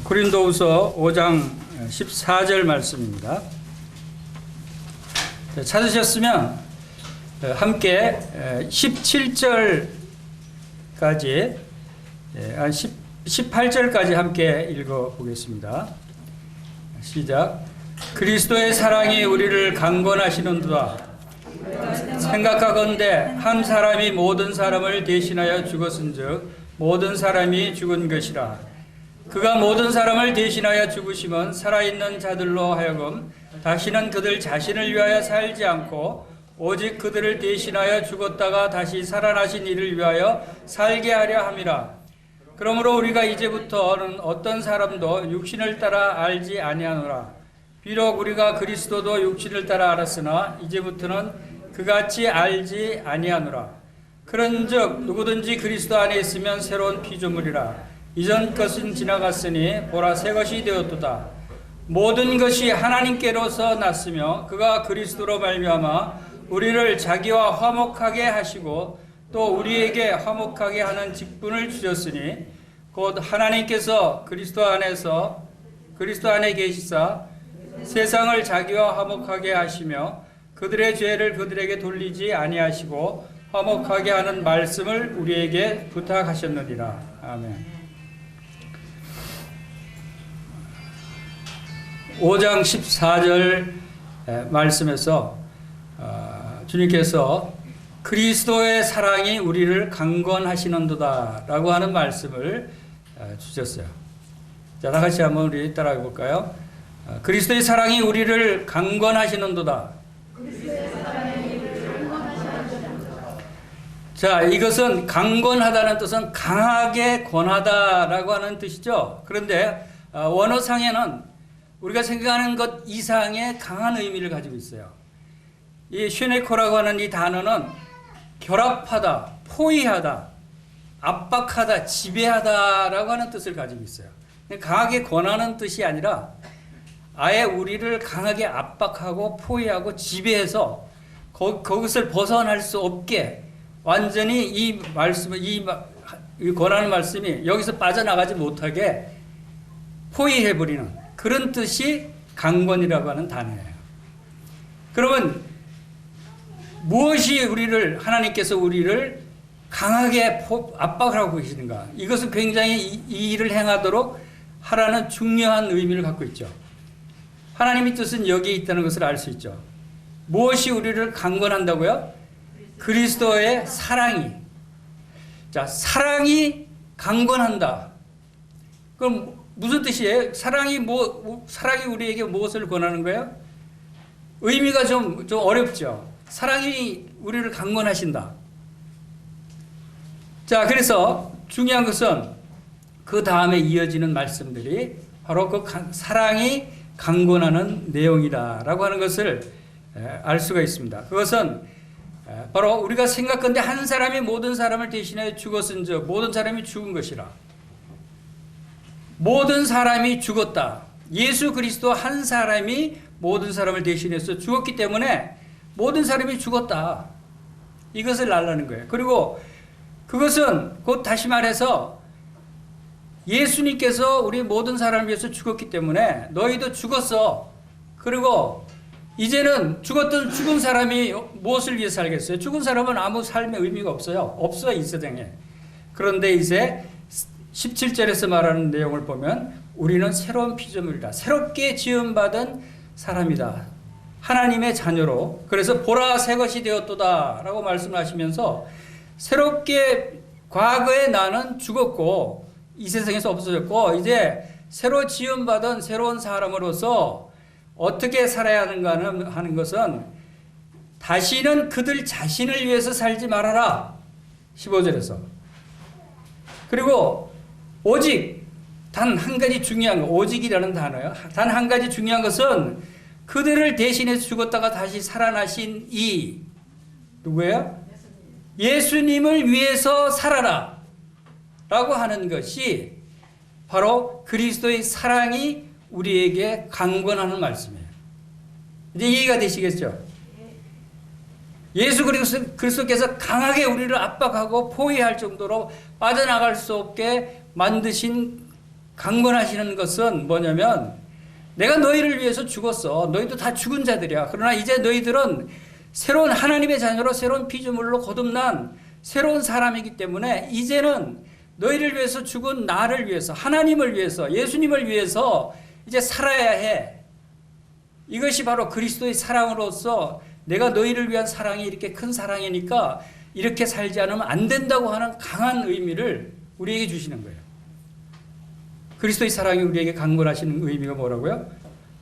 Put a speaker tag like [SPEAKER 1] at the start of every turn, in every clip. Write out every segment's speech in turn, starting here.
[SPEAKER 1] 고린도후서 5장 14절 말씀입니다. 찾으셨으면 함께 17절까지 18절까지 함께 읽어보겠습니다. 시작. 그리스도의 사랑이 우리를 강권하시는도다. 생각하건대 한 사람이 모든 사람을 대신하여 죽었은즉 모든 사람이 죽은 것이라. 그가 모든 사람을 대신하여 죽으심은 살아있는 자들로 하여금 다시는 그들 자신을 위하여 살지 않고 오직 그들을 대신하여 죽었다가 다시 살아나신 이를 위하여 살게 하려 함이라. 그러므로 우리가 이제부터는 어떤 사람도 육신을 따라 알지 아니하노라. 비록 우리가 그리스도도 육신을 따라 알았으나 이제부터는 그같이 알지 아니하노라. 그런즉 누구든지 그리스도 안에 있으면 새로운 피조물이라. 이전 것은 지나갔으니 보라 새 것이 되었도다. 모든 것이 하나님께로서 났으며 그가 그리스도로 말미암아 우리를 자기와 화목하게 하시고 또 우리에게 화목하게 하는 직분을 주셨으니 곧 하나님께서 그리스도 안에 계시사 세상을 자기와 화목하게 하시며 그들의 죄를 그들에게 돌리지 아니하시고 화목하게 하는 말씀을 우리에게 부탁하셨느니라. 아멘. 5장 14절 말씀에서 주님께서 그리스도의 사랑이 우리를 강권하시는도다 라고 하는 말씀을 주셨어요. 자, 다 같이 한번 우리 따라해 볼까요? 그리스도의 사랑이 우리를 강권하시는도다. 자, 이것은 강권하다는 뜻은 강하게 권하다라고 하는 뜻이죠. 그런데 원어상에는 우리가 생각하는 것 이상의 강한 의미를 가지고 있어요. 이 슈네코라고 하는 이 단어는 결합하다, 포위하다, 압박하다, 지배하다라고 하는 뜻을 가지고 있어요. 강하게 권하는 뜻이 아니라 아예 우리를 강하게 압박하고 포위하고 지배해서 그것을 벗어날 수 없게 완전히 이 권하는 말씀이 여기서 빠져나가지 못하게 포위해버리는 그런 뜻이 강권이라고 하는 단어예요. 그러면 무엇이 하나님께서 우리를 강하게 압박하고 계시는가? 이것은 굉장히 이 일을 행하도록 하라는 중요한 의미를 갖고 있죠. 하나님의 뜻은 여기에 있다는 것을 알 수 있죠. 무엇이 우리를 강권한다고요? 그리스도의 사랑이. 자, 사랑이 강권한다. 그럼 무슨 뜻이에요? 사랑이 우리에게 무엇을 권하는 거예요? 의미가 좀 어렵죠. 사랑이 우리를 강권하신다. 자, 그래서 중요한 것은 그 다음에 이어지는 말씀들이 바로 그 사랑이 강권하는 내용이다라고 하는 것을 알 수가 있습니다. 그것은 바로 우리가 생각건대 한 사람이 모든 사람을 대신하여 죽었은즉 모든 사람이 죽은 것이라. 모든 사람이 죽었다. 예수 그리스도 한 사람이 모든 사람을 대신해서 죽었기 때문에 모든 사람이 죽었다. 이것을 알라는 거예요. 그리고 그것은 곧 다시 말해서 예수님께서 우리 모든 사람을 위해서 죽었기 때문에 너희도 죽었어. 그리고 이제는 죽은 사람이 무엇을 위해 살겠어요? 죽은 사람은 아무 삶의 의미가 없어요. 없어 이 세상에. 그런데 이제 17절에서 말하는 내용을 보면 우리는 새로운 피조물이다. 새롭게 지음받은 사람이다. 하나님의 자녀로. 그래서 보라 새 것이 되었도다 라고 말씀하시면서 새롭게 과거에 나는 죽었고 이 세상에서 없어졌고 이제 새로 지음받은 새로운 사람으로서 어떻게 살아야 하는가 하는 것은 다시는 그들 자신을 위해서 살지 말아라. 15절에서. 그리고 오직 단 한 가지 중요한 거, 오직이라는 단어요. 단 한 가지 중요한 것은 그들을 대신해서 죽었다가 다시 살아나신 이 누구예요? 예수님을 위해서 살아라 라고 하는 것이 바로 그리스도의 사랑이 우리에게 강권하는 말씀이에요. 이제 이해가 되시겠죠? 예수 그리스도께서 강하게 우리를 압박하고 포위할 정도로 빠져나갈 수 없게 만드신 강권하시는 것은 뭐냐면 내가 너희를 위해서 죽었어. 너희도 다 죽은 자들이야. 그러나 이제 너희들은 새로운 하나님의 자녀로 새로운 피조물로 거듭난 새로운 사람이기 때문에 이제는 너희를 위해서 죽은 나를 위해서, 하나님을 위해서, 예수님을 위해서 이제 살아야 해. 이것이 바로 그리스도의 사랑으로서 내가 너희를 위한 사랑이 이렇게 큰 사랑이니까 이렇게 살지 않으면 안 된다고 하는 강한 의미를 우리에게 주시는 거예요. 그리스도의 사랑이 우리에게 강권하시는 의미가 뭐라고요?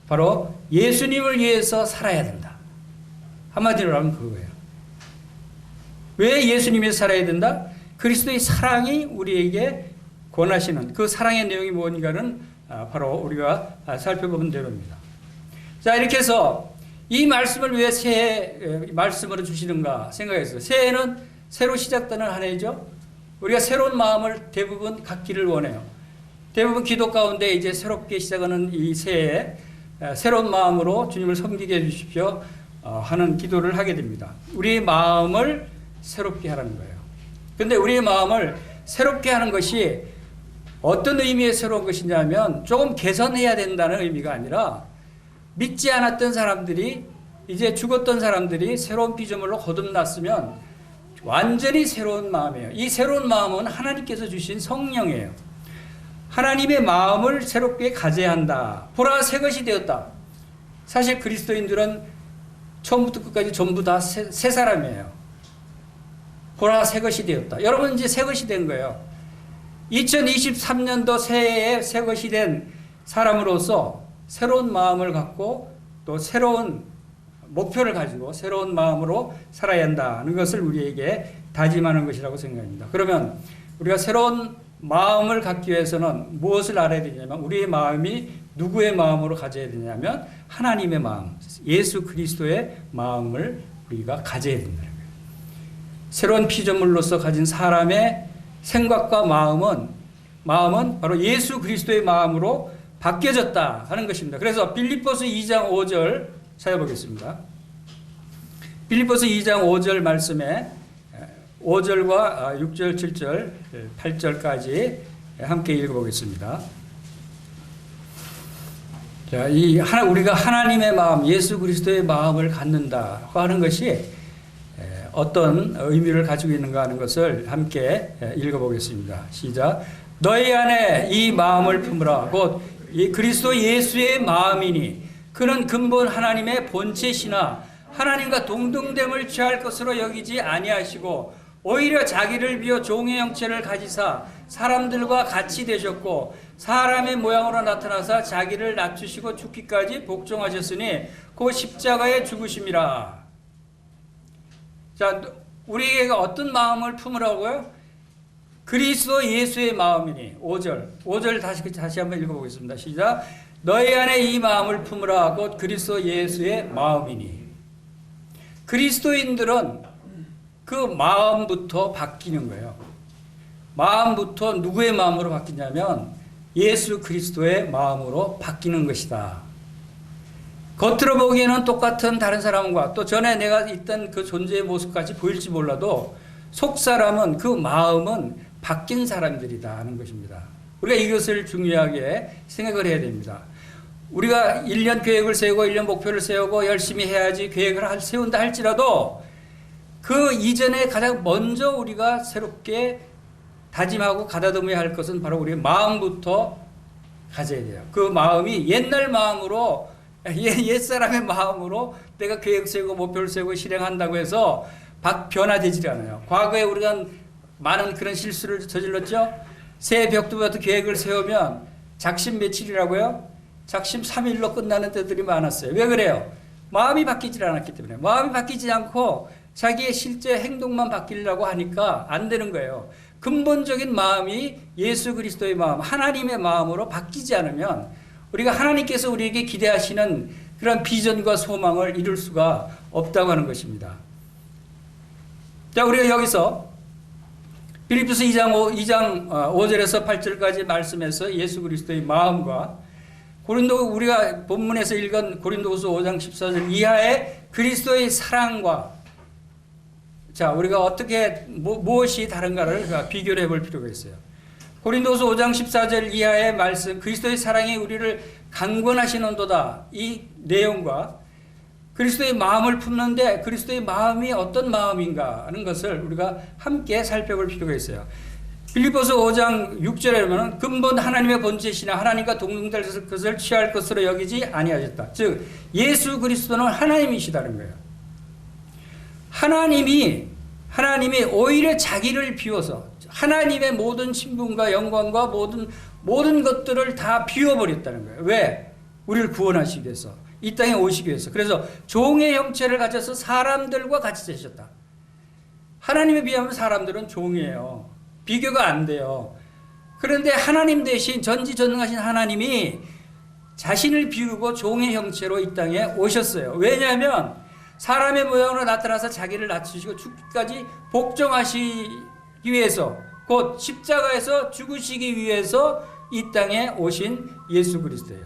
[SPEAKER 1] 바로 예수님을 위해서 살아야 된다. 한마디로 하면 그거예요. 왜 예수님 위해서 살아야 된다? 그리스도의 사랑이 우리에게 권하시는 그 사랑의 내용이 뭔가는 바로 우리가 살펴보면 되렵니다. 자, 이렇게 해서 이 말씀을 왜 새해 말씀으로 주시는가 생각했어요. 새해는 새로 시작되는 한 해죠. 우리가 새로운 마음을 대부분 갖기를 원해요. 대부분 기도 가운데 이제 새롭게 시작하는 이 새해에 새로운 마음으로 주님을 섬기게 해주십시오 하는 기도를 하게 됩니다. 우리의 마음을 새롭게 하라는 거예요. 근데 우리의 마음을 새롭게 하는 것이 어떤 의미의 새로운 것이냐면 조금 개선해야 된다는 의미가 아니라 믿지 않았던 사람들이 이제 죽었던 사람들이 새로운 피조물로 거듭났으면 완전히 새로운 마음이에요. 이 새로운 마음은 하나님께서 주신 성령이에요. 하나님의 마음을 새롭게 가져야 한다. 보라 새 것이 되었다. 사실 그리스도인들은 처음부터 끝까지 전부 다 새 사람이에요. 보라 새 것이 되었다. 여러분 이제 새 것이 된 거예요. 2023년도 새해에 새 것이 된 사람으로서 새로운 마음을 갖고 또 새로운 목표를 가지고 새로운 마음으로 살아야 한다는 것을 우리에게 다짐하는 것이라고 생각합니다. 그러면 우리가 새로운 마음을 갖기 위해서는 무엇을 알아야 되냐면 우리의 마음이 누구의 마음으로 가져야 되냐면 하나님의 마음, 예수 그리스도의 마음을 우리가 가져야 된다는 거예요. 새로운 피조물로서 가진 사람의 생각과 마음은 바로 예수 그리스도의 마음으로 바뀌어졌다 하는 것입니다. 그래서 빌립보서 2장 5절 찾아보겠습니다. 빌립보서 2장 5절 말씀에 5절과 6절, 7절, 8절까지 함께 읽어보겠습니다. 자, 우리가 하나님의 마음, 예수 그리스도의 마음을 갖는다고 하는 것이 어떤 의미를 가지고 있는가 하는 것을 함께 읽어보겠습니다. 시작. 너희 안에 이 마음을 품으라. 곧 이 그리스도 예수의 마음이니 그는 근본 하나님의 본체시나 하나님과 동등됨을 취할 것으로 여기지 아니하시고 오히려 자기를 비워 종의 형체를 가지사 사람들과 같이 되셨고 사람의 모양으로 나타나사 자기를 낮추시고 죽기까지 복종하셨으니 그 십자가에 죽으심이라. 자, 우리에게 어떤 마음을 품으라고요? 그리스도 예수의 마음이니 5절 다시 한번 읽어보겠습니다. 시작. 너희 안에 이 마음을 품으라. 곧 그리스도 예수의 마음이니. 그리스도인들은 그 마음부터 바뀌는 거예요. 마음부터 누구의 마음으로 바뀌냐면 예수 그리스도의 마음으로 바뀌는 것이다. 겉으로 보기에는 똑같은 다른 사람과 또 전에 내가 있던 그 존재의 모습까지 보일지 몰라도 속 사람은 그 마음은 바뀐 사람들이다 하는 것입니다. 우리가 이것을 중요하게 생각을 해야 됩니다. 우리가 1년 계획을 세우고 1년 목표를 세우고 열심히 해야지 계획을 세운다 할지라도 그 이전에 가장 먼저 우리가 새롭게 다짐하고 가다듬어야 할 것은 바로 우리의 마음부터 가져야 돼요. 그 마음이 옛날 마음으로 옛사람의 마음으로 내가 계획 세우고 목표를 세우고 실행한다고 해서 변화되지 않아요. 과거에 우리가 많은 그런 실수를 저질렀죠. 새해 벽두부터 계획을 세우면 작심 며칠이라고요? 작심 3일로 끝나는 때들이 많았어요. 왜 그래요? 마음이 바뀌지 않았기 때문에. 마음이 바뀌지 않고 자기의 실제 행동만 바뀌려고 하니까 안 되는 거예요. 근본적인 마음이 예수 그리스도의 마음, 하나님의 마음으로 바뀌지 않으면 우리가 하나님께서 우리에게 기대하시는 그런 비전과 소망을 이룰 수가 없다고 하는 것입니다. 자, 우리가 여기서 빌립보서 2장 5절에서 8절까지 말씀에서 예수 그리스도의 마음과 우리가 본문에서 읽은 고린도후서 5장 14절 이하의 그리스도의 사랑과 자, 우리가 어떻게 무엇이 다른가를 비교를 해볼 필요가 있어요. 고린도서 5장 14절 이하의 말씀, 그리스도의 사랑이 우리를 강권하시는도다, 이 내용과 그리스도의 마음을 품는데 그리스도의 마음이 어떤 마음인가 하는 것을 우리가 함께 살펴볼 필요가 있어요. 빌립보서 5장 6절에 보면 근본 하나님의 본체시나 하나님과 동등될 것을 취할 것으로 여기지 아니하셨다. 즉 예수 그리스도는 하나님이시다는 거예요. 하나님이 오히려 자기를 비워서 하나님의 모든 신분과 영광과 모든 것들을 다 비워버렸다는 거예요. 왜? 우리를 구원하시기 위해서, 이 땅에 오시기 위해서. 그래서 종의 형체를 가져서 사람들과 같이 되셨다. 하나님에 비하면 사람들은 종이에요. 비교가 안 돼요. 그런데 하나님 대신 전지전능하신 하나님이 자신을 비우고 종의 형체로 이 땅에 오셨어요. 왜냐하면 사람의 모양으로 나타나서 자기를 낮추시고 죽기까지 복종하시기 위해서, 곧 십자가에서 죽으시기 위해서 이 땅에 오신 예수 그리스도예요.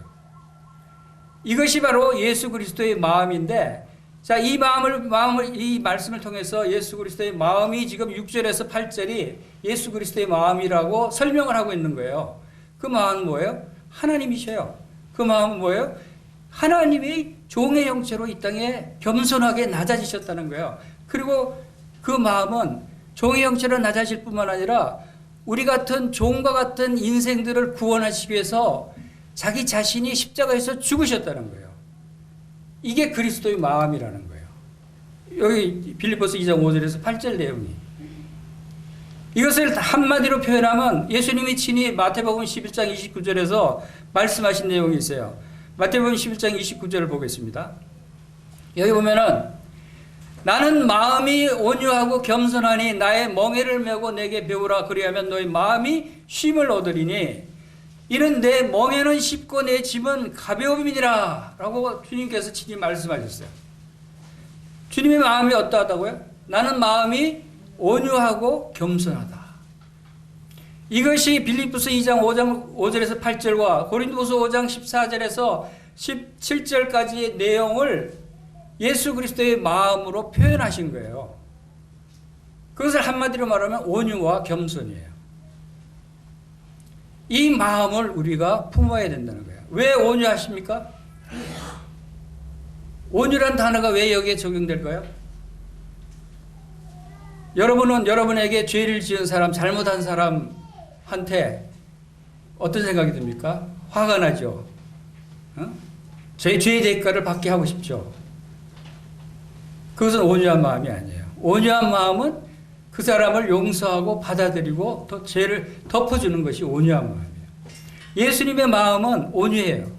[SPEAKER 1] 이것이 바로 예수 그리스도의 마음인데, 자, 이 말씀을 통해서 예수 그리스도의 마음이 지금 6절에서 8절이 예수 그리스도의 마음이라고 설명을 하고 있는 거예요. 그 마음은 뭐예요? 하나님이셔요. 그 마음은 뭐예요? 하나님이 종의 형체로 이 땅에 겸손하게 낮아지셨다는 거예요. 그리고 그 마음은 종의 형체로 낮아질 뿐만 아니라 우리 같은 종과 같은 인생들을 구원하시기 위해서 자기 자신이 십자가에서 죽으셨다는 거예요. 이게 그리스도의 마음이라는 거예요. 여기 빌립보서 2장 5절에서 8절 내용이. 이것을 한마디로 표현하면 예수님이 친히 마태복음 11장 29절에서 말씀하신 내용이 있어요. 마태복음 11장 29절을 보겠습니다. 여기 보면은 나는 마음이 온유하고 겸손하니 나의 멍에를 메고 내게 배우라. 그리하면 너희 마음이 쉼을 얻으리니 이는 내 멍에는 쉽고 내 짐은 가벼움이니라 라고 주님께서 친히 말씀하셨어요. 주님의 마음이 어떠하다고요? 나는 마음이 온유하고 겸손하다. 이것이 빌립보서 2장 5절에서 8절과 고린도서 5장 14절에서 17절까지의 내용을 예수 그리스도의 마음으로 표현하신 거예요. 그것을 한마디로 말하면 온유와 겸손이에요. 이 마음을 우리가 품어야 된다는 거예요. 왜 온유하십니까? 온유란 단어가 왜 여기에 적용될까요? 여러분은 여러분에게 죄를 지은 사람, 잘못한 사람한테 어떤 생각이 듭니까? 화가 나죠. 죄의 대가를 받게 하고 싶죠. 그것은 온유한 마음이 아니에요. 온유한 마음은 그 사람을 용서하고 받아들이고 또 죄를 덮어주는 것이 온유한 마음이에요. 예수님의 마음은 온유해요.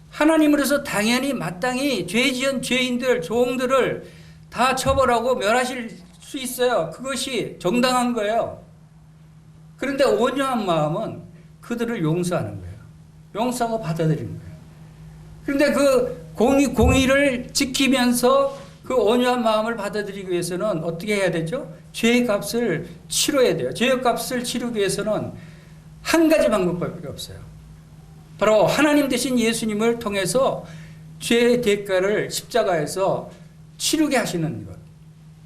[SPEAKER 1] 하나님으로서 당연히 마땅히 죄 지은 죄인들, 종들을 다 처벌하고 멸하실 수 있어요. 그것이 정당한 거예요. 그런데 온유한 마음은 그들을 용서하는 거예요. 용서하고 받아들이는 거예요. 그런데 그 공의를 지키면서 그 온유한 마음을 받아들이기 위해서는 어떻게 해야 되죠? 죄의 값을 치러야 돼요. 죄의 값을 치르기 위해서는 한 가지 방법밖에 없어요. 바로 하나님 대신 예수님을 통해서 죄의 대가를 십자가에서 치르게 하시는 것.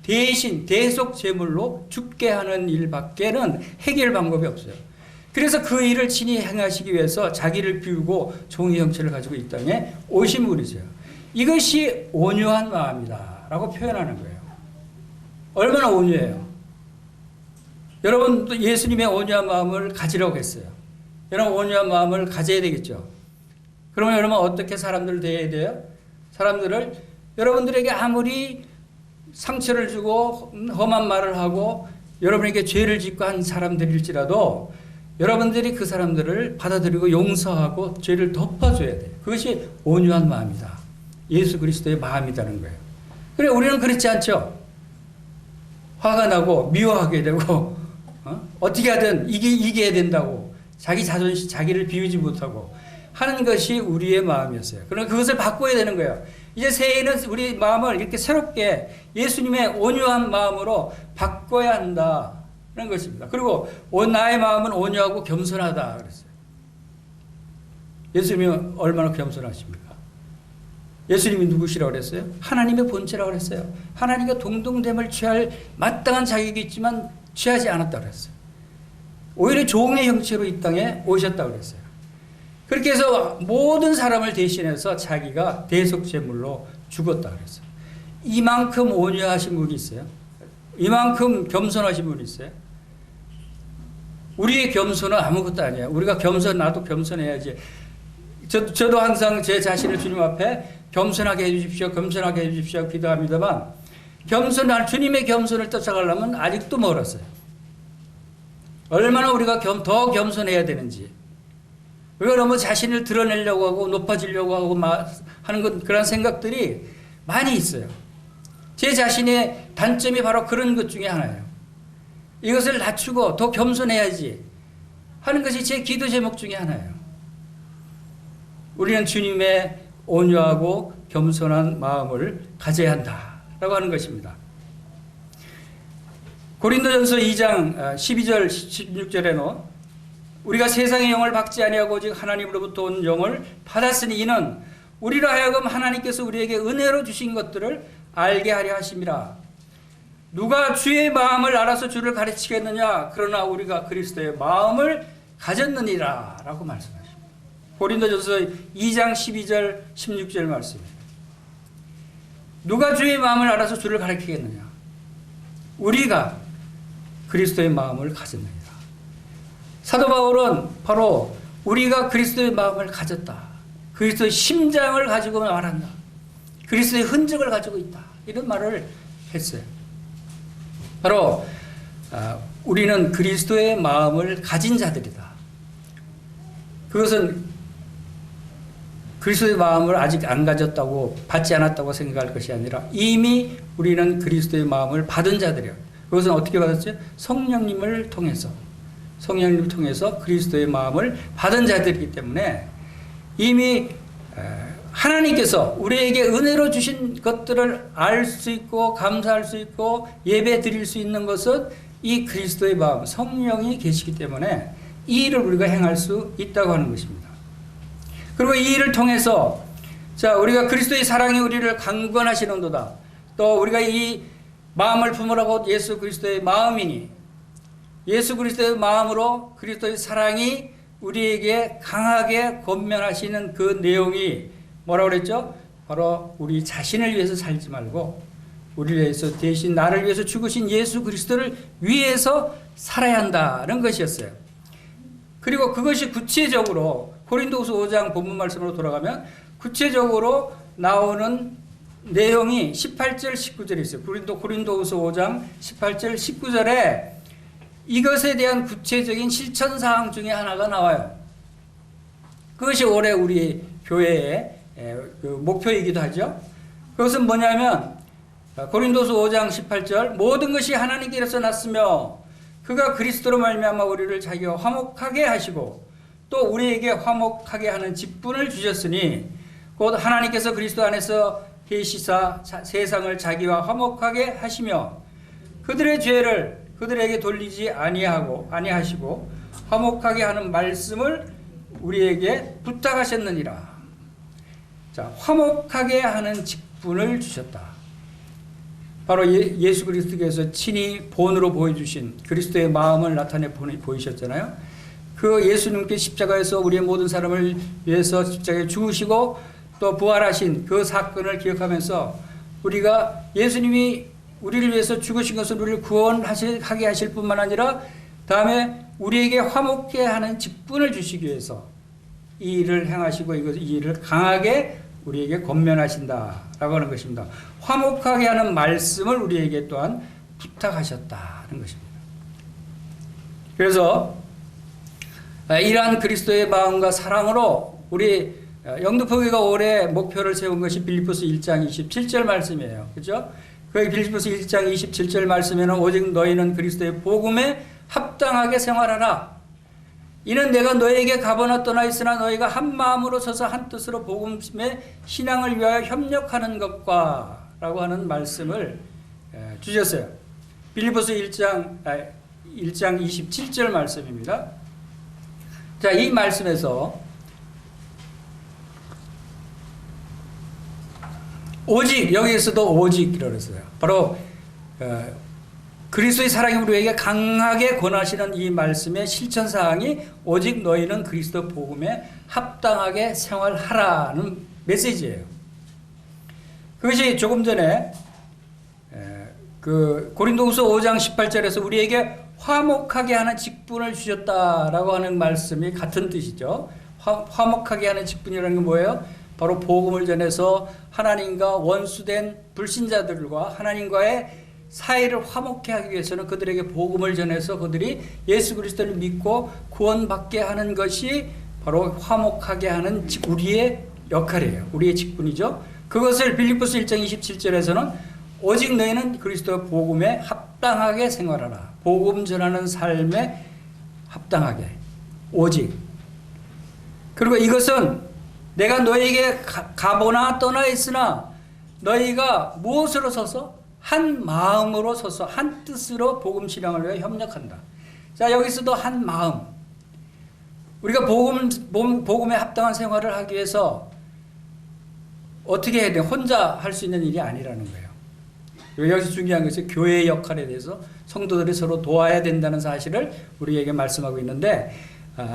[SPEAKER 1] 대신 대속 제물로 죽게 하는 일밖에는 해결 방법이 없어요. 그래서 그 일을 친히 행하시기 위해서 자기를 비우고 종의 형체를 가지고 이 땅에 오신 분이세요. 이것이 온유한 마음이다 라고 표현하는 거예요. 얼마나 온유해요. 여러분도 예수님의 온유한 마음을 가지라고 했어요. 여러분 온유한 마음을 가져야 되겠죠. 그러면 여러분 어떻게 사람들을 대해야 돼요? 사람들을 여러분들에게 아무리 상처를 주고 험한 말을 하고 여러분에게 죄를 짓고 한 사람들일지라도 여러분들이 그 사람들을 받아들이고 용서하고 죄를 덮어줘야 돼요. 그것이 온유한 마음이다. 예수 그리스도의 마음이라는 거예요. 그래 우리는 그렇지 않죠. 화가 나고 미워하게 되고 어떻게 하든 이겨야 된다고 자기 자존심, 자기를 비우지 못하고 하는 것이 우리의 마음이었어요. 그러나 그것을 바꿔야 되는 거예요. 이제 새해에는 우리 마음을 이렇게 새롭게 예수님의 온유한 마음으로 바꿔야 한다는 것입니다. 그리고 나의 마음은 온유하고 겸손하다 그랬어요. 예수님이 얼마나 겸손하십니까? 예수님이 누구시라고 그랬어요? 하나님의 본체라고 그랬어요. 하나님과 동등됨을 취할 마땅한 자격이 있지만 취하지 않았다고 그랬어요. 오히려 종의 형체로 이 땅에 오셨다고 그랬어요. 그렇게 해서 모든 사람을 대신해서 자기가 대속제물로 죽었다 그랬어요. 이만큼 온유하신 분이 있어요? 이만큼 겸손하신 분이 있어요? 우리의 겸손은 아무것도 아니에요. 우리가 나도 겸손해야지. 저도 항상 제 자신을 주님 앞에 겸손하게 해주십시오, 겸손하게 해주십시오 기도합니다만, 주님의 겸손을 쫓아가려면 아직도 멀었어요. 얼마나 우리가 더 겸손해야 되는지. 우리가 너무 자신을 드러내려고 하고 높아지려고 하고 하는 그런 생각들이 많이 있어요. 제 자신의 단점이 바로 그런 것 중에 하나예요. 이것을 낮추고 더 겸손해야지 하는 것이 제 기도 제목 중에 하나예요. 우리는 주님의 온유하고 겸손한 마음을 가져야 한다라고 하는 것입니다. 고린도전서 2장 12절 16절에는 우리가 세상의 영을 받지 아니하고 오직 하나님으로부터 온 영을 받았으니 이는 우리로 하여금 하나님께서 우리에게 은혜로 주신 것들을 알게 하려 하심이라. 누가 주의 마음을 알아서 주를 가르치겠느냐? 그러나 우리가 그리스도의 마음을 가졌느니라 라고 말씀하십니다. 고린도전서 2장 12절 16절 말씀입니다. 누가 주의 마음을 알아서 주를 가르치겠느냐? 우리가 그리스도의 마음을 가졌느니라. 사도 바울은 바로 우리가 그리스도의 마음을 가졌다, 그리스도의 심장을 가지고 말한다, 그리스도의 흔적을 가지고 있다, 이런 말을 했어요. 바로 우리는 그리스도의 마음을 가진 자들이다. 그것은 그리스도의 마음을 아직 안 가졌다고, 받지 않았다고 생각할 것이 아니라 이미 우리는 그리스도의 마음을 받은 자들이에요. 그것은 어떻게 받았죠? 성령님을 통해서 그리스도의 마음을 받은 자들이기 때문에 이미 하나님께서 우리에게 은혜로 주신 것들을 알 수 있고 감사할 수 있고 예배 드릴 수 있는 것은 이 그리스도의 마음, 성령이 계시기 때문에 이 일을 우리가 행할 수 있다고 하는 것입니다. 그리고 이 일을 통해서 우리가 그리스도의 사랑이 우리를 강권하시는도다. 또 우리가 이 마음을 품으라고 예수 그리스도의 마음이니 예수 그리스도의 마음으로 그리스도의 사랑이 우리에게 강하게 권면하시는 그 내용이 뭐라고 그랬죠? 바로 우리 자신을 위해서 살지 말고 우리를 위해서 대신 나를 위해서 죽으신 예수 그리스도를 위해서 살아야 한다는 것이었어요. 그리고 그것이 구체적으로 고린도후서 5장 본문 말씀으로 돌아가면 구체적으로 나오는 내용이 18절 19절에 있어요. 고린도후서 5장 18절 19절에 이것에 대한 구체적인 실천사항 중에 하나가 나와요. 그것이 올해 우리 교회의 목표이기도 하죠. 그것은 뭐냐면 고린도서 5장 18절 모든 것이 하나님께로서 났으며 그가 그리스도로 말미암아 우리를 자기와 화목하게 하시고 또 우리에게 화목하게 하는 직분을 주셨으니 곧 하나님께서 그리스도 안에서 계시사 세상을 자기와 화목하게 하시며 그들의 죄를 그들에게 돌리지 아니하시고 화목하게 하는 말씀을 우리에게 부탁하셨느니라. 화목하게 하는 직분을 주셨다. 바로 예수 그리스도께서 친히 본으로 보여주신 그리스도의 마음을 나타내 보이셨잖아요. 그 예수님께 십자가에서 우리의 모든 사람을 위해서 십자가에 죽으시고 또 부활하신 그 사건을 기억하면서 우리가 예수님이 우리를 위해서 죽으신 것을 우리를 구원하게 하실 뿐만 아니라 다음에 우리에게 화목해 하는 직분을 주시기 위해서 이 일을 행하시고 이 일을 강하게 우리에게 권면하신다라고 하는 것입니다. 화목하게 하는 말씀을 우리에게 또한 부탁하셨다는 것입니다. 그래서 이러한 그리스도의 마음과 사랑으로 우리 영등포교회가 올해 목표를 세운 것이 빌립보서 1장 27절 말씀이에요. 그렇죠? 그 빌립보서 1장 27절 말씀에는 오직 너희는 그리스도의 복음에 합당하게 생활하라. 이는 내가 너희에게 가버나 떠나 있으나 너희가 한 마음으로 서서 한 뜻으로 복음의 신앙을 위하여 협력하는 것과 라고 하는 말씀을 주셨어요. 빌립보서 1장 27절 말씀입니다. 자, 이 말씀에서 오직, 여기에서도 오직이라고 했어요. 바로 그리스도의 사랑이 우리에게 강하게 권하시는 이 말씀의 실천 사항이 오직 너희는 그리스도 복음에 합당하게 생활하라는 메시지예요. 그것이 조금 전에 그 고린도후서 5장 18절에서 우리에게 화목하게 하는 직분을 주셨다라고 하는 말씀이 같은 뜻이죠. 화목하게 하는 직분이라는 게 뭐예요? 바로 복음을 전해서 하나님과 원수된 불신자들과 하나님과의 사이를 화목케 하기 위해서는 그들에게 복음을 전해서 그들이 예수 그리스도를 믿고 구원받게 하는 것이 바로 화목하게 하는 우리의 역할이에요. 우리의 직분이죠. 그것을 빌립보서 1장 27절에서는 오직 너희는 그리스도 복음에 합당하게 생활하라. 복음 전하는 삶에 합당하게. 오직. 그리고 이것은 내가 너희에게 가보나 떠나 있으나 너희가 무엇으로 서서? 한 마음으로 서서 한 뜻으로 복음 실행을 위해 협력한다. 자, 여기서도 한 마음. 우리가 복음에 합당한 생활을 하기 위해서 어떻게 해야 돼? 혼자 할 수 있는 일이 아니라는 거예요. 여기서 중요한 것은 교회의 역할에 대해서 성도들이 서로 도와야 된다는 사실을 우리에게 말씀하고 있는데,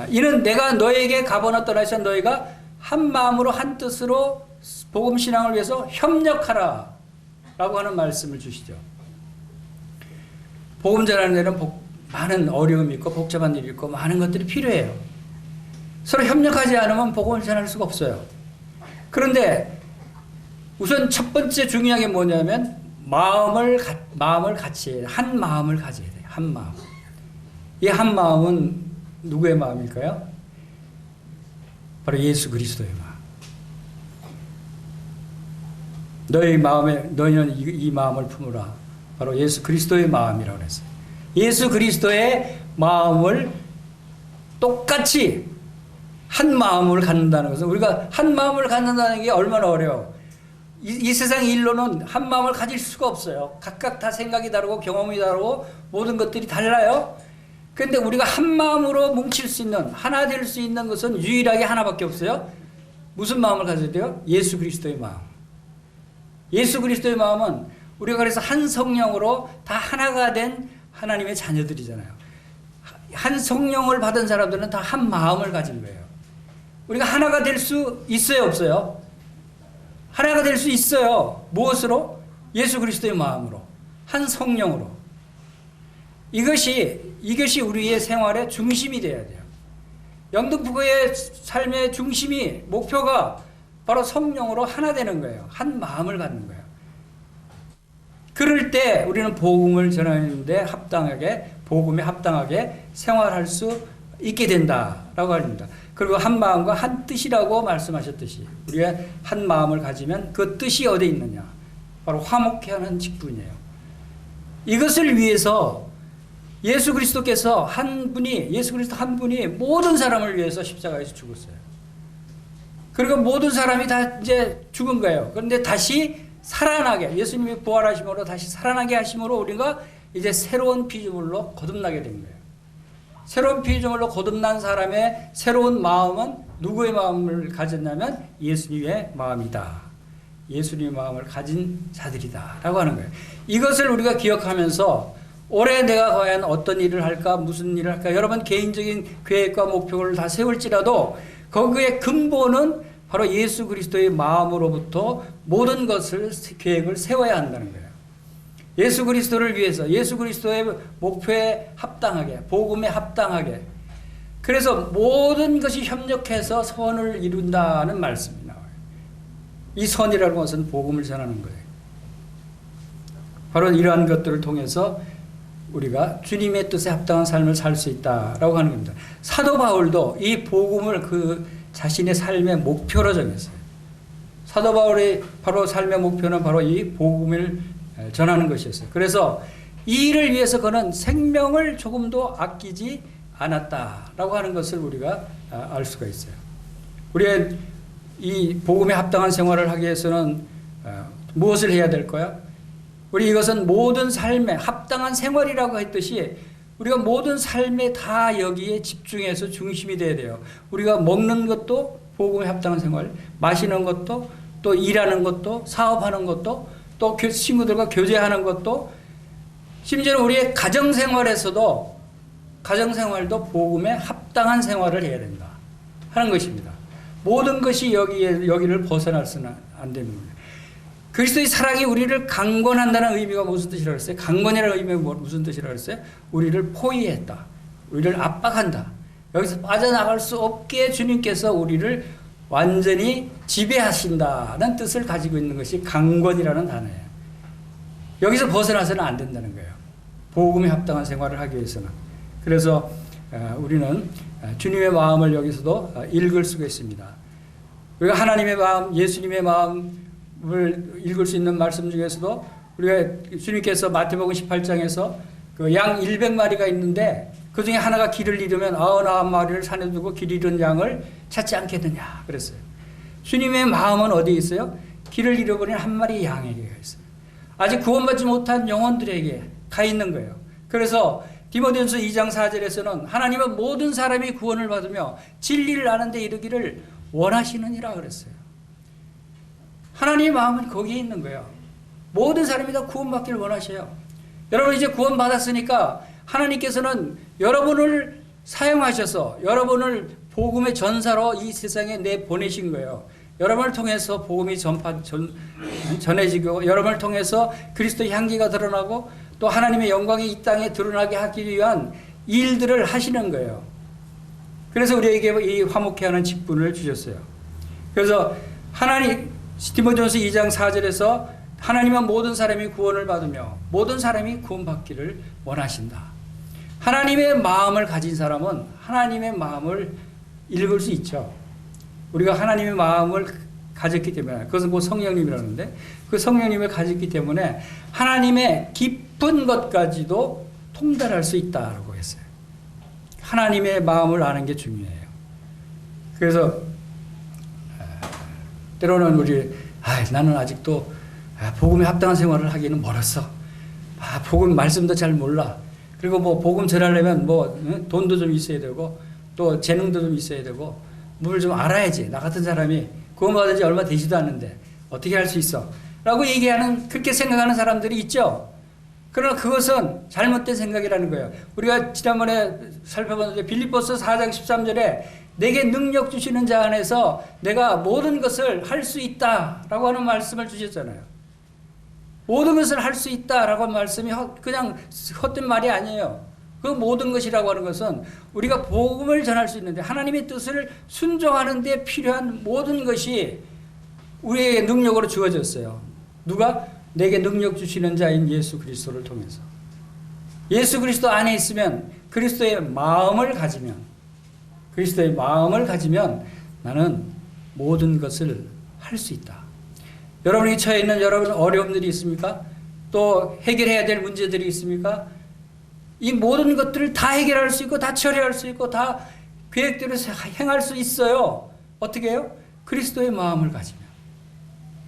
[SPEAKER 1] 이는 내가 너에게 가보나 떠나 있어 너희가 한 마음으로 한 뜻으로 복음 신앙을 위해서 협력하라 라고 하는 말씀을 주시죠. 복음 전하는 데는 많은 어려움이 있고 복잡한 일이 있고 많은 것들이 필요해요. 서로 협력하지 않으면 복음을 전할 수가 없어요. 그런데 우선 첫 번째 중요한 게 뭐냐면 마음을 같이 해야 돼. 한 마음을 가져야 돼. 한 마음. 이 한 마음은 누구의 마음일까요? 바로 예수 그리스도의 마음. 너희는 이 마음을 품으라. 바로 예수 그리스도의 마음이라고 그랬어요. 예수 그리스도의 마음을 똑같이 한 마음을 갖는다는 것은, 우리가 한 마음을 갖는다는 게 얼마나 어려워. 이 세상 일로는 한 마음을 가질 수가 없어요. 각각 다 생각이 다르고 경험이 다르고 모든 것들이 달라요. 그런데 우리가 한 마음으로 뭉칠 수 있는, 하나 될 수 있는 것은 유일하게 하나밖에 없어요. 무슨 마음을 가져야 돼요? 예수 그리스도의 마음. 예수 그리스도의 마음은 우리가 그래서 한 성령으로 다 하나가 된 하나님의 자녀들이잖아요. 한 성령을 받은 사람들은 다 한 마음을 가진 거예요. 우리가 하나가 될 수 있어요, 없어요? 하나가 될 수 있어요. 무엇으로? 예수 그리스도의 마음으로. 한 성령으로. 이것이 우리의 생활의 중심이 되어야 돼요. 영등포교의 삶의 중심이, 목표가 바로 성령으로 하나 되는 거예요. 한 마음을 갖는 거예요. 그럴 때 우리는 복음을 전하는데 합당하게, 복음에 합당하게 생활할 수 있게 된다라고 합니다. 그리고 한 마음과 한 뜻이라고 말씀하셨듯이 우리가 한 마음을 가지면 그 뜻이 어디에 있느냐? 바로 화목케 하는 직분이에요. 이것을 위해서 예수 그리스도께서 예수 그리스도 한 분이 모든 사람을 위해서 십자가에서 죽었어요. 그리고 모든 사람이 다 이제 죽은 거예요. 그런데 다시 살아나게, 예수님이 부활하심으로 다시 살아나게 하심으로 우리가 이제 새로운 피조물로 거듭나게 된 거예요. 새로운 피조물로 거듭난 사람의 새로운 마음은 누구의 마음을 가졌냐면 예수님의 마음이다. 예수님의 마음을 가진 자들이다 라고 하는 거예요. 이것을 우리가 기억하면서 올해 내가 과연 어떤 일을 할까, 무슨 일을 할까, 여러분 개인적인 계획과 목표를 다 세울지라도 거기에 근본은 바로 예수 그리스도의 마음으로부터 모든 것을, 계획을 세워야 한다는 거예요. 예수 그리스도를 위해서, 예수 그리스도의 목표에 합당하게, 복음에 합당하게. 그래서 모든 것이 협력해서 선을 이룬다는 말씀이 나와요. 이 선이라는 것은 복음을 전하는 거예요. 바로 이러한 것들을 통해서 우리가 주님의 뜻에 합당한 삶을 살 수 있다라고 하는 겁니다. 사도 바울도 이 복음을 그 자신의 삶의 목표로 정했어요. 사도 바울의 바로 삶의 목표는 바로 이 복음을 전하는 것이었어요. 그래서 이 일을 위해서 그는 생명을 조금도 아끼지 않았다라고 하는 것을 우리가 알 수가 있어요. 우리가 이 복음에 합당한 생활을 하기 위해서는 무엇을 해야 될까요? 우리 이것은 모든 삶에 합당한 생활이라고 했듯이 우리가 모든 삶에 다 여기에 집중해서 중심이 돼야 돼요. 우리가 먹는 것도 복음에 합당한 생활, 마시는 것도, 또 일하는 것도, 사업하는 것도, 또 친구들과 교제하는 것도 심지어 우리의 가정생활도 복음에 합당한 생활을 해야 된다 하는 것입니다. 모든 것이 여기를 벗어나서는 안 됩니다. 그리스도의 사랑이 우리를 강권한다는 의미가 무슨 뜻이라고 했어요? 강권이라는 의미가 무슨 뜻이라고 했어요? 우리를 포위했다. 우리를 압박한다. 여기서 빠져나갈 수 없게 주님께서 우리를 완전히 지배하신다는 뜻을 가지고 있는 것이 강권이라는 단어예요. 여기서 벗어나서는 안 된다는 거예요. 복음에 합당한 생활을 하기 위해서는. 그래서 우리는 주님의 마음을 여기서도 읽을 수가 있습니다. 우리가 하나님의 마음, 예수님의 마음을 읽을 수 있는 말씀 중에서도 우리가 주님께서 마태복음 18장에서 그 양 100마리가 있는데 그 중에 하나가 길을 잃으면 99마리를 산에 두고 길 잃은 양을 찾지 않겠느냐 그랬어요. 주님의 마음은 어디에 있어요? 길을 잃어버린 한 마리 양에게 있어요. 아직 구원받지 못한 영혼들에게 가 있는 거예요. 그래서 디모데전서 2장 4절에서는 하나님은 모든 사람이 구원을 받으며 진리를 아는 데 이르기를 원하시느니라 그랬어요. 하나님의 마음은 거기에 있는 거예요. 모든 사람이 다 구원받기를 원하셔요. 여러분 이제 구원받았으니까 하나님께서는 여러분을 사용하셔서 여러분을 복음의 전사로 이 세상에 내보내신 거예요. 여러분을 통해서 복음이 전해지고 여러분을 통해서 그리스도의 향기가 드러나고 또 하나님의 영광이 이 땅에 드러나게 하기 위한 일들을 하시는 거예요. 그래서 우리에게 이 화목케 하는 직분을 주셨어요. 그래서 디모데전서 2장 4절에서 하나님은 모든 사람이 구원을 받으며 모든 사람이 구원받기를 원하신다. 하나님의 마음을 가진 사람은 하나님의 마음을 읽을 수 있죠. 우리가 하나님의 마음을 가졌기 때문에 그것은 뭐 성령님이라는데 그 성령님을 가졌기 때문에 하나님의 깊은 것까지도 통달할 수 있다라고 했어요. 하나님의 마음을 아는 게 중요해요. 그래서 때로는 나는 아직도 복음에 합당한 생활을 하기는 멀었어. 복음 말씀도 잘 몰라. 그리고 뭐 복음 전하려면 돈도 좀 있어야 되고 또 재능도 좀 있어야 되고 뭘 좀 알아야지. 나 같은 사람이 구원받은 지 얼마 되지도 않는데 어떻게 할 수 있어? 라고 얘기하는 그렇게 생각하는 사람들이 있죠. 그러나 그것은 잘못된 생각이라는 거예요. 우리가 지난번에 살펴봤는데 빌립보서 4장 13절에 내게 능력 주시는 자 안에서 내가 모든 것을 할 수 있다라고 하는 말씀을 주셨잖아요. 모든 것을 할 수 있다라고 하는 말씀이 그냥 헛된 말이 아니에요. 그 모든 것이라고 하는 것은 우리가 복음을 전할 수 있는데 하나님의 뜻을 순종하는 데 필요한 모든 것이 우리에게 능력으로 주어졌어요. 누가? 내게 능력 주시는 자인 예수 그리스도를 통해서. 예수 그리스도 안에 있으면 그리스도의 마음을 가지면 나는 모든 것을 할 수 있다. 여러분이 처해 있는 여러분 어려움들이 있습니까? 또 해결해야 될 문제들이 있습니까? 이 모든 것들을 다 해결할 수 있고 다 처리할 수 있고 다 계획대로 행할 수 있어요. 어떻게 해요? 그리스도의 마음을 가지면.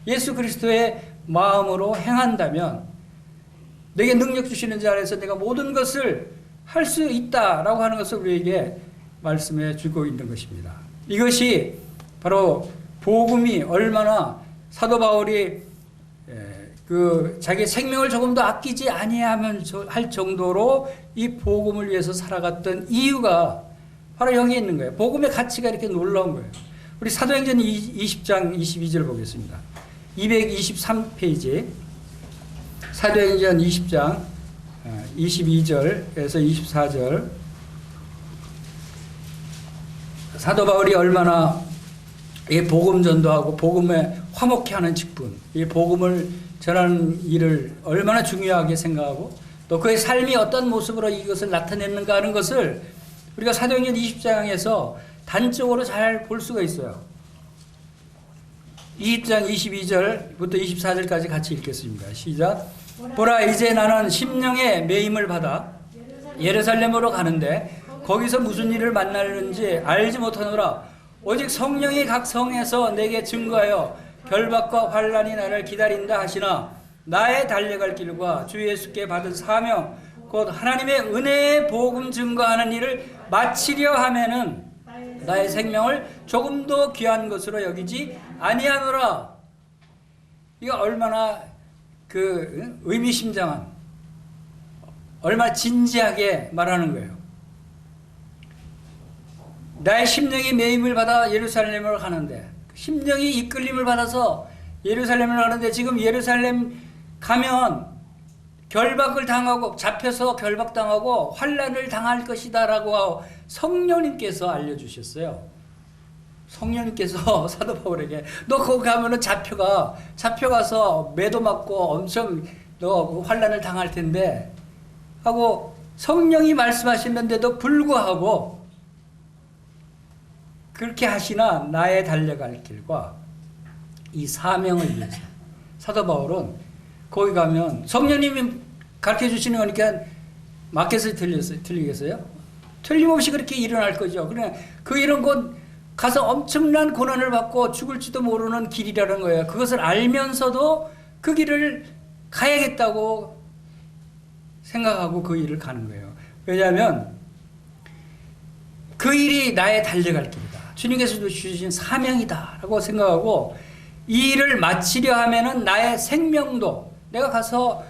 [SPEAKER 1] 예수 그리스도의 마음으로 행한다면 내게 능력 주시는 자 안에서 내가 모든 것을 할 수 있다라고 하는 것을 우리에게 말씀해 주고 있는 것입니다. 이것이 바로 복음이 얼마나 사도 바울이 자기 생명을 조금도 아끼지 아니하면 할 정도로 이 복음을 위해서 살아갔던 이유가 바로 여기에 있는 거예요. 복음의 가치가 이렇게 놀라운 거예요. 우리 사도행전 20장 22절 보겠습니다. 223페이지 사도행전 20장 22절에서 24절 사도 바울이 얼마나 이 복음 전도하고 복음에 화목케 하는 직분, 이 복음을 전하는 일을 얼마나 중요하게 생각하고 또 그의 삶이 어떤 모습으로 이것을 나타내는가 하는 것을 우리가 사도행전 20장에서 단적으로 잘 볼 수가 있어요. 20장 22절부터 24절까지 같이 읽겠습니다. 시작. 보라, 이제 나는 심령의 매임을 받아 예루살렘으로 가는데 거기서 무슨 일을 만나는지 알지 못하노라. 오직 성령이 각 성에서 내게 증거하여 결박과 환난이 나를 기다린다 하시나 나의 달려갈 길과 주 예수께 받은 사명 곧 하나님의 은혜의 복음 증거하는 일을 마치려 하면은 나의 생명을 조금도 귀한 것으로 여기지 아니하노라. 이거 얼마나 의미심장한 얼마나 진지하게 말하는 거예요. 나의 심령이 매임을 받아 예루살렘을 가는데, 심령이 이끌림을 받아서 예루살렘을 가는데, 지금 예루살렘 가면 결박을 당하고 잡혀서 결박당하고 환난을 당할 것이다 라고 성령님께서 알려주셨어요. 성령님께서 사도 바울에게 너 거기 가면은 잡혀가서 매도 맞고 엄청 너 환난을 당할 텐데 하고 성령이 말씀하시는데도 불구하고 그렇게 하시나 나의 달려갈 길과 이 사명을 위해서 사도 바울은 거기 가면 성령님이 가르쳐 주시는 거니까 마켓에 틀리겠어요? 틀림없이 그렇게 일어날 거죠. 그냥 그 이런 곳 가서 엄청난 고난을 받고 죽을지도 모르는 길이라는 거예요. 그것을 알면서도 그 길을 가야겠다고 생각하고 그 일을 가는 거예요. 왜냐하면 그 일이 나의 달려갈 길이다. 주님께서 주신 사명이다 라고 생각하고 이 일을 마치려 하면은 나의 생명도 내가 가서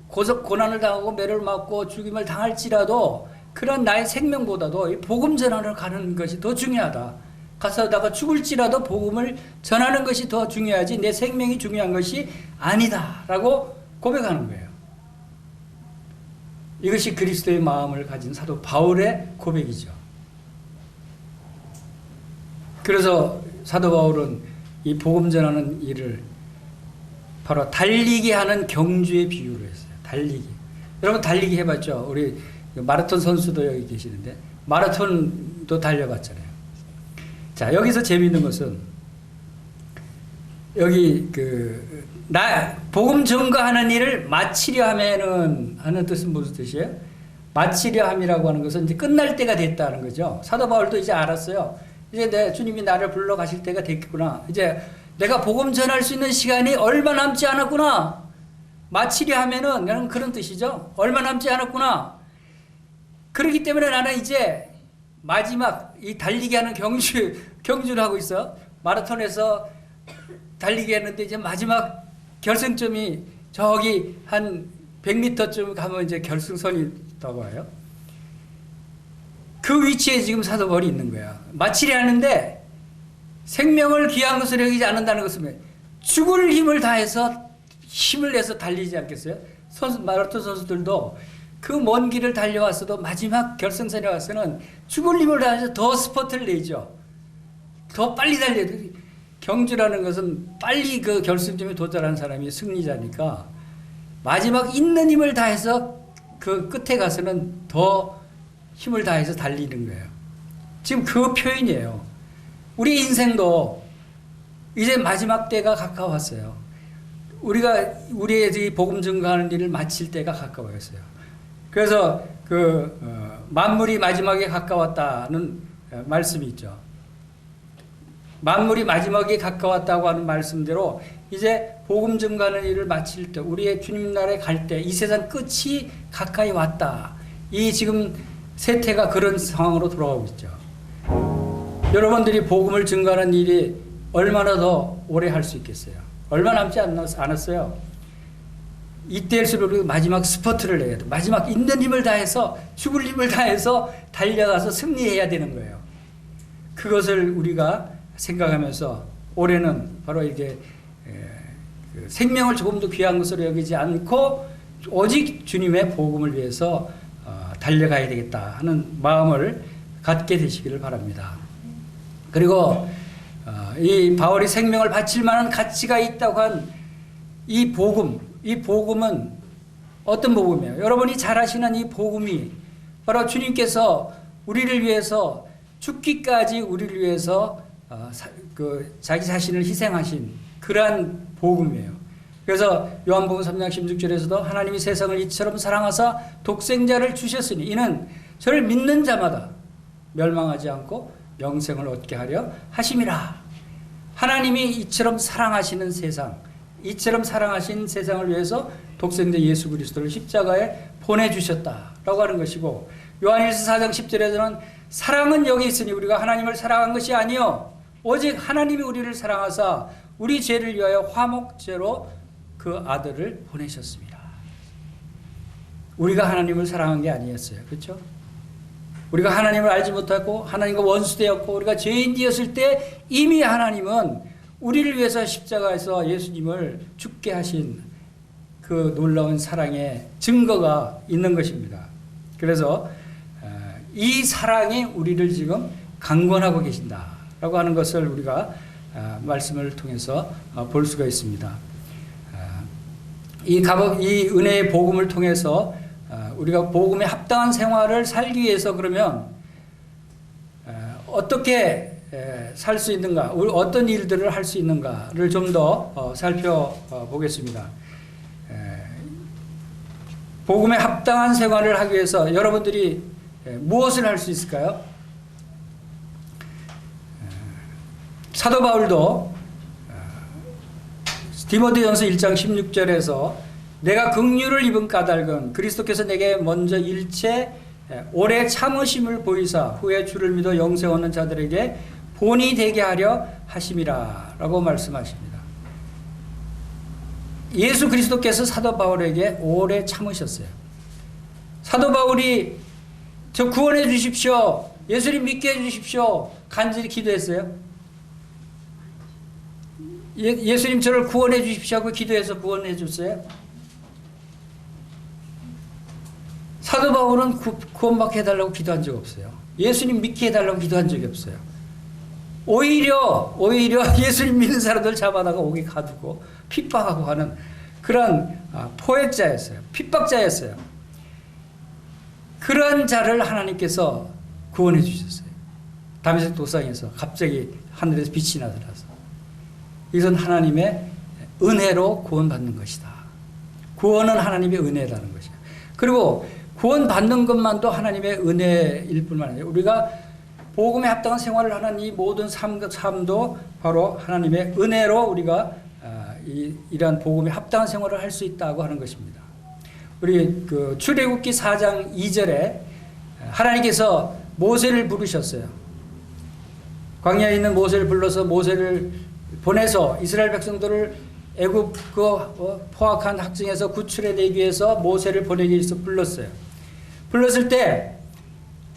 [SPEAKER 1] 고난을 당하고 매를 맞고 죽임을 당할지라도 그런 나의 생명보다도 이 복음 전하러 가는 것이 더 중요하다. 가서 내가 죽을지라도 복음을 전하는 것이 더 중요하지 내 생명이 중요한 것이 아니다 라고 고백하는 거예요. 이것이 그리스도의 마음을 가진 사도 바울의 고백이죠. 그래서 사도 바울은 이 복음 전하는 일을 바로 달리기 하는 경주의 비유로 했어요. 달리기. 여러분 달리기 해봤죠? 우리 마라톤 선수도 여기 계시는데 마라톤도 달려봤잖아요. 자, 여기서 재미있는 것은 여기 복음 전가하는 일을 마치려 하면은 하는 뜻은 무슨 뜻이에요? 마치려 함이라고 하는 것은 이제 끝날 때가 됐다는 거죠. 사도 바울도 이제 알았어요. 이제 주님이 나를 불러 가실 때가 됐구나. 이제 내가 복음 전할 수 있는 시간이 얼마 남지 않았구나. 마치려 하면은 그런 뜻이죠. 얼마 남지 않았구나. 그렇기 때문에 나는 이제 마지막 이 달리기 하는 경주를 하고 있어. 마라톤에서 달리기 했는데 이제 마지막 결승점이 저기 한 100m쯤 가면 이제 결승선이 있다고 해요. 그 위치에 지금 사도 바울이 있는 거야. 마치려 하는데 생명을 귀한 것으로 여기지 않는다는 것은 죽을 힘을 다해서 힘을 내서 달리지 않겠어요? 마라톤 선수들도 그 먼 길을 달려왔어도 마지막 결승선에 와서는 죽을 힘을 다해서 더 스포트를 내죠. 더 빨리 달려야 돼. 경주라는 것은 빨리 그 결승점에 도달한 사람이 승리자니까 마지막 있는 힘을 다해서 그 끝에 가서는 더 힘을 다해서 달리는 거예요. 지금 그 표현이에요. 우리 인생도 이제 마지막 때가 가까웠어요. 우리가 우리의 복음 전가하는 일을 마칠 때가 가까워졌어요. 그래서 만물이 마지막에 가까웠다는 말씀이 있죠. 만물이 마지막에 가까웠다고 하는 말씀대로 이제 복음 전가하는 일을 마칠 때 우리의 주님 나라에 갈 때 이 세상 끝이 가까이 왔다. 이 지금 세태가 그런 상황으로 돌아가고 있죠. 여러분들이 복음을 전가하는 일이 얼마나 더 오래 할 수 있겠어요? 얼마 남지 않았어요. 이때일수록 우리가 마지막 스퍼트를 내야 돼. 마지막 있는 힘을 다해서 죽을 힘을 다해서 달려가서 승리해야 되는 거예요. 그것을 우리가 생각하면서 올해는 바로 이게 생명을 조금 더 귀한 것으로 여기지 않고 오직 주님의 복음을 위해서 달려가야 되겠다 하는 마음을 갖게 되시기를 바랍니다. 그리고 이 바울이 생명을 바칠 만한 가치가 있다고 한 이 복음은 어떤 복음이에요? 여러분이 잘 아시는 이 복음이 바로 주님께서 우리를 위해서 죽기까지 우리를 위해서 자기 자신을 희생하신 그러한 복음이에요. 그래서 요한복음 3장 16절에서도 하나님이 세상을 이처럼 사랑하사 독생자를 주셨으니 이는 저를 믿는 자마다 멸망하지 않고 영생을 얻게 하려 하심이라. 하나님이 이처럼 사랑하시는 세상, 이처럼 사랑하신 세상을 위해서 독생자 예수 그리스도를 십자가에 보내주셨다라고 하는 것이고, 요한일서 4장 10절에서는 사랑은 여기 있으니 우리가 하나님을 사랑한 것이 아니요 오직 하나님이 우리를 사랑하사 우리 죄를 위하여 화목제로 그 아들을 보내셨습니다. 우리가 하나님을 사랑한 게 아니었어요. 그렇죠? 우리가 하나님을 알지 못하고 하나님과 원수되었고 우리가 죄인 되었을 때 이미 하나님은 우리를 위해서 십자가에서 예수님을 죽게 하신 그 놀라운 사랑의 증거가 있는 것입니다. 그래서 이 사랑이 우리를 지금 강권하고 계신다라고 하는 것을 우리가 말씀을 통해서 볼 수가 있습니다. 이 은혜의 복음을 통해서 우리가 복음에 합당한 생활을 살기 위해서 그러면 어떻게 살 수 있는가, 어떤 일들을 할 수 있는가를 좀 더 살펴보겠습니다. 복음에 합당한 생활을 하기 위해서 여러분들이 무엇을 할 수 있을까요? 사도 바울도 디모데전서 1장 16절에서 내가 긍휼을 입은 까닭은 그리스도께서 내게 먼저 일체 오래 참으심을 보이사 후에 주를 믿어 영생 얻는 자들에게 본이 되게 하려 하심이라 라고 말씀하십니다. 예수 그리스도께서 사도 바울에게 오래 참으셨어요. 사도 바울이 저 구원해 주십시오, 예수님 믿게 해 주십시오 간절히 기도했어요? 예수님 저를 구원해 주십시오 하고 기도해서 구원해 줬어요? 사도 바울은 구원받게 해달라고 기도한 적 없어요. 예수님 믿게 해달라고 기도한 적이 없어요. 오히려 예수님 믿는 사람들 잡아다가 옥에 가두고 핍박하고 하는 그런 포획자였어요. 핍박자였어요. 그런 자를 하나님께서 구원해 주셨어요. 다메섹 도상에서 갑자기 하늘에서 빛이 나더라서 이것은 하나님의 은혜로 구원받는 것이다. 구원은 하나님의 은혜라는 것이야. 그리고 구원받는 것만도 하나님의 은혜일 뿐만 아니라 우리가 복음에 합당한 생활을 하는 이 모든 삶도 바로 하나님의 은혜로 우리가 이러한 복음에 합당한 생활을 할 수 있다고 하는 것입니다. 우리 출애굽기 4장 2절에 하나님께서 모세를 부르셨어요. 광야에 있는 모세를 불러서 모세를 보내서 이스라엘 백성들을 애굽 포악한 학증에서 구출해내기 위해서 모세를 보내기 위해서 불렀어요. 불렀을 때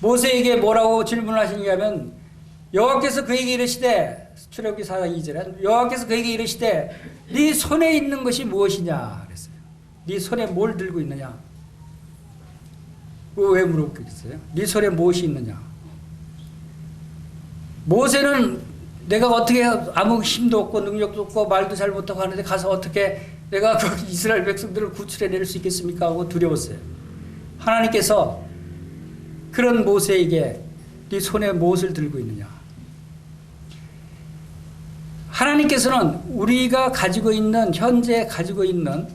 [SPEAKER 1] 모세에게 뭐라고 질문을 하시냐면 여호와께서 그에게 이르시되 출애굽기 4장 2절에 여호와께서 그에게 이르시되 네 손에 있는 것이 무엇이냐 그랬어요. 네 손에 뭘 들고 있느냐? 왜 물어보겠어요? 네 손에 무엇이 있느냐? 모세는 내가 어떻게 아무 힘도 없고 능력도 없고 말도 잘 못하고 하는데 가서 어떻게 내가 이스라엘 백성들을 구출해낼 수 있겠습니까? 하고 두려웠어요. 하나님께서 그런 모세에게 네 손에 무엇을 들고 있느냐? 하나님께서는 우리가 가지고 있는 현재 가지고 있는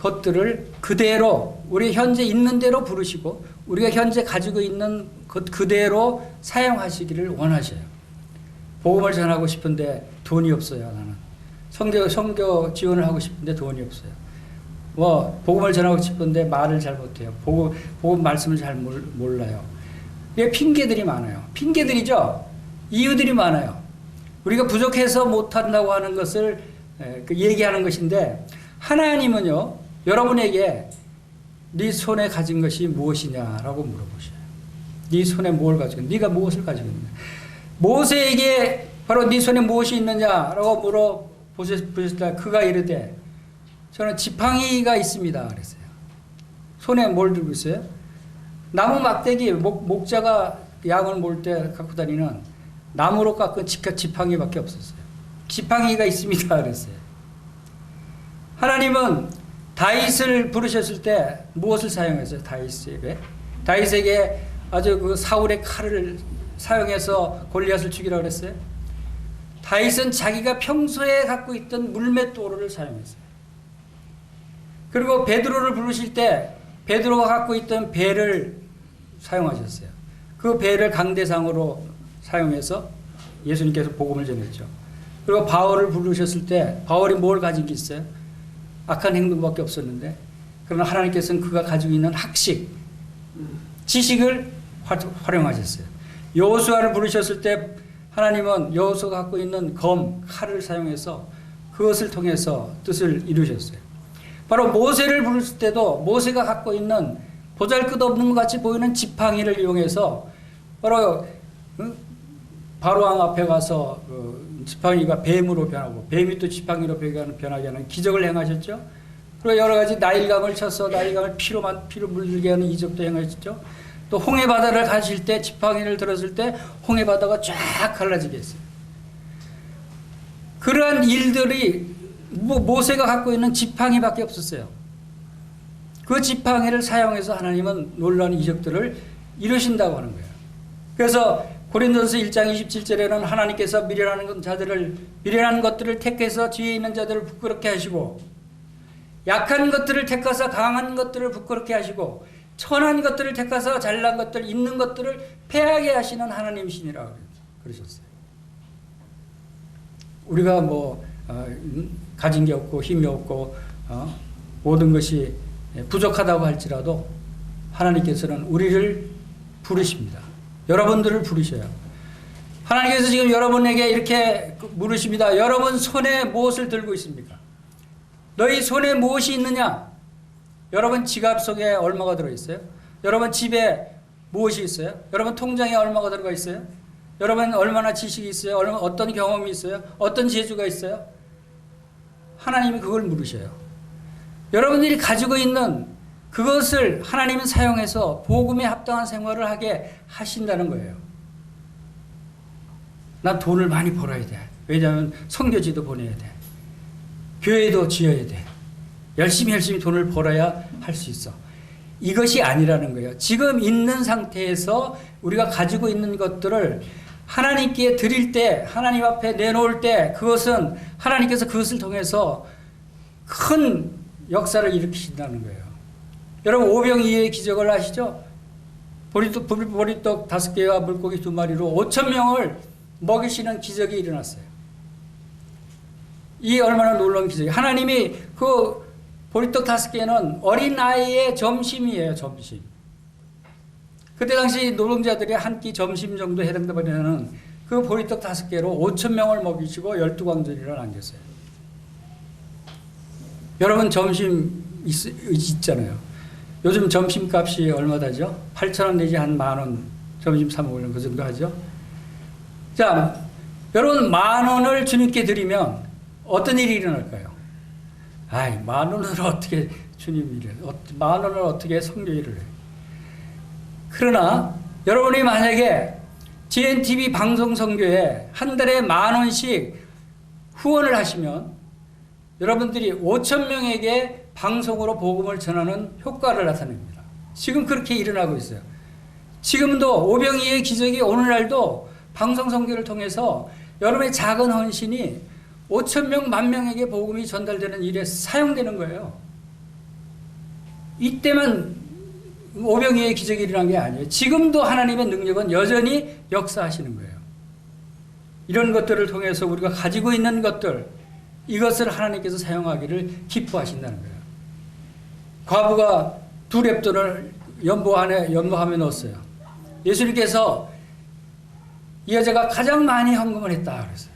[SPEAKER 1] 것들을 그대로 우리 현재 있는 대로 부르시고 우리가 현재 가지고 있는 것 그대로 사용하시기를 원하셔요. 복음을 전하고 싶은데 돈이 없어요. 나는 선교 지원을 하고 싶은데 돈이 없어요. 복음을 전하고 싶은데 말을 잘 못해요. 복음 말씀을 잘 몰라요. 이게 핑계들이 많아요. 핑계들이죠. 이유들이 많아요. 우리가 부족해서 못한다고 하는 것을 얘기하는 것인데 하나님은요 여러분에게 네 손에 가진 것이 무엇이냐라고 물어보셔요. 네 손에 뭘 가지고 네가 무엇을 가지고 있느냐. 모세에게 바로 네 손에 무엇이 있느냐라고 물어보셨을 때 그가 이르되 저는 지팡이가 있습니다 그랬어요. 손에 뭘 들고 있어요? 나무 막대기 목자가 양을 몰 때 갖고 다니는 나무로 깎은 지팡이밖에 없었어요. 지팡이가 있습니다 그랬어요. 하나님은 다윗을 부르셨을 때 무엇을 사용했어요? 다윗에게 아주 사울의 칼을 사용해서 골리앗을 죽이라고 그랬어요. 다윗은 자기가 평소에 갖고 있던 물맷도로를 사용했어요. 그리고 베드로를 부르실 때 베드로가 갖고 있던 배를 사용하셨어요. 그 배를 강대상으로 사용해서 예수님께서 복음을 전했죠. 그리고 바울을 부르셨을 때 바울이 뭘 가진 게 있어요? 악한 행동밖에 없었는데 그러나 하나님께서는 그가 가지고 있는 학식, 지식을 활용하셨어요. 여호수아를 부르셨을 때 하나님은 여호수아가 갖고 있는 칼을 사용해서 그것을 통해서 뜻을 이루셨어요. 바로 모세를 부를 때도 모세가 갖고 있는 보잘것없는 것 같이 보이는 지팡이를 이용해서 바로 바로왕 앞에 가서 지팡이가 뱀으로 변하고 뱀이 또 지팡이로 변하게 하는 기적을 행하셨죠. 그리고 여러 가지 나일강을 쳐서 나일강을 피로 물들게 하는 이적도 행하셨죠. 또 홍해 바다를 가실 때 지팡이를 들었을 때 홍해 바다가 쫙 갈라지게 했어요. 그러한 일들이 모세가 갖고 있는 지팡이밖에 없었어요. 그 지팡이를 사용해서 하나님은 놀라운 이적들을 이루신다고 하는 거예요. 그래서 고린도서 1장 27절에는 하나님께서 미련한 것들을 택해서 뒤에 있는 자들을 부끄럽게 하시고 약한 것들을 택하사 강한 것들을 부끄럽게 하시고 천한 것들을 택하사 잘난 것들 있는 것들을 패하게 하시는 하나님이시니라 그러셨어요. 우리가 가진 게 없고 힘이 없고 모든 것이 부족하다고 할지라도 하나님께서는 우리를 부르십니다. 여러분들을 부르셔요. 하나님께서 지금 여러분에게 이렇게 물으십니다. 여러분 손에 무엇을 들고 있습니까? 너희 손에 무엇이 있느냐? 여러분 지갑 속에 얼마가 들어있어요? 여러분 집에 무엇이 있어요? 여러분 통장에 얼마가 들어가 있어요? 여러분 얼마나 지식이 있어요? 어떤 경험이 있어요? 어떤 재주가 있어요? 하나님이 그걸 물으셔요. 여러분들이 가지고 있는 그것을 하나님은 사용해서 복음에 합당한 생활을 하게 하신다는 거예요. 난 돈을 많이 벌어야 돼. 왜냐하면 선교지도 보내야 돼. 교회도 지어야 돼. 열심히 돈을 벌어야 할 수 있어. 이것이 아니라는 거예요. 지금 있는 상태에서 우리가 가지고 있는 것들을 하나님께 드릴 때, 하나님 앞에 내놓을 때 그것은 하나님께서 그것을 통해서 큰 역사를 일으키신다는 거예요. 여러분 오병이의 기적을 아시죠? 보리떡 5개와 물고기 2마리로 5,000명을 먹이시는 기적이 일어났어요. 이 얼마나 놀라운 기적이에요. 하나님이 그 보리떡 5개는 어린아이의 점심이에요. 점심. 그때 당시 노동자들이 한 끼 점심 정도 해당되는 그 보리떡 5개로 5,000명을 먹이시고 12광전이를 남겼어요. 여러분 점심 있잖아요. 요즘 점심값이 얼마다죠? 8,000원 내지 한 10,000원 점심 사 먹으려면 그 정도 하죠. 자, 여러분 10,000원을 주님께 드리면 어떤 일이 일어날까요? 10,000원을 어떻게 주님 일을, 10,000원을 어떻게 성교 일을 해요? 그러나 여러분이 만약에 GNTV 방송 선교에 한 달에 10,000원씩 후원을 하시면 여러분들이 5,000명에게 방송으로 복음을 전하는 효과를 나타냅니다. 지금 그렇게 일어나고 있어요. 지금도 오병이의 기적이 오늘날도 방송 선교를 통해서 여러분의 작은 헌신이 5,000명, 10,000명에게 복음이 전달되는 일에 사용되는 거예요. 이때만 오병이의 기적이 일어난 게 아니에요. 지금도 하나님의 능력은 여전히 역사하시는 거예요. 이런 것들을 통해서 우리가 가지고 있는 것들, 이것을 하나님께서 사용하기를 기뻐하신다는 거예요. 과부가 2렙돈을 연보함에 넣었어요. 예수님께서 이 여자가 가장 많이 헌금을 했다 그랬어요.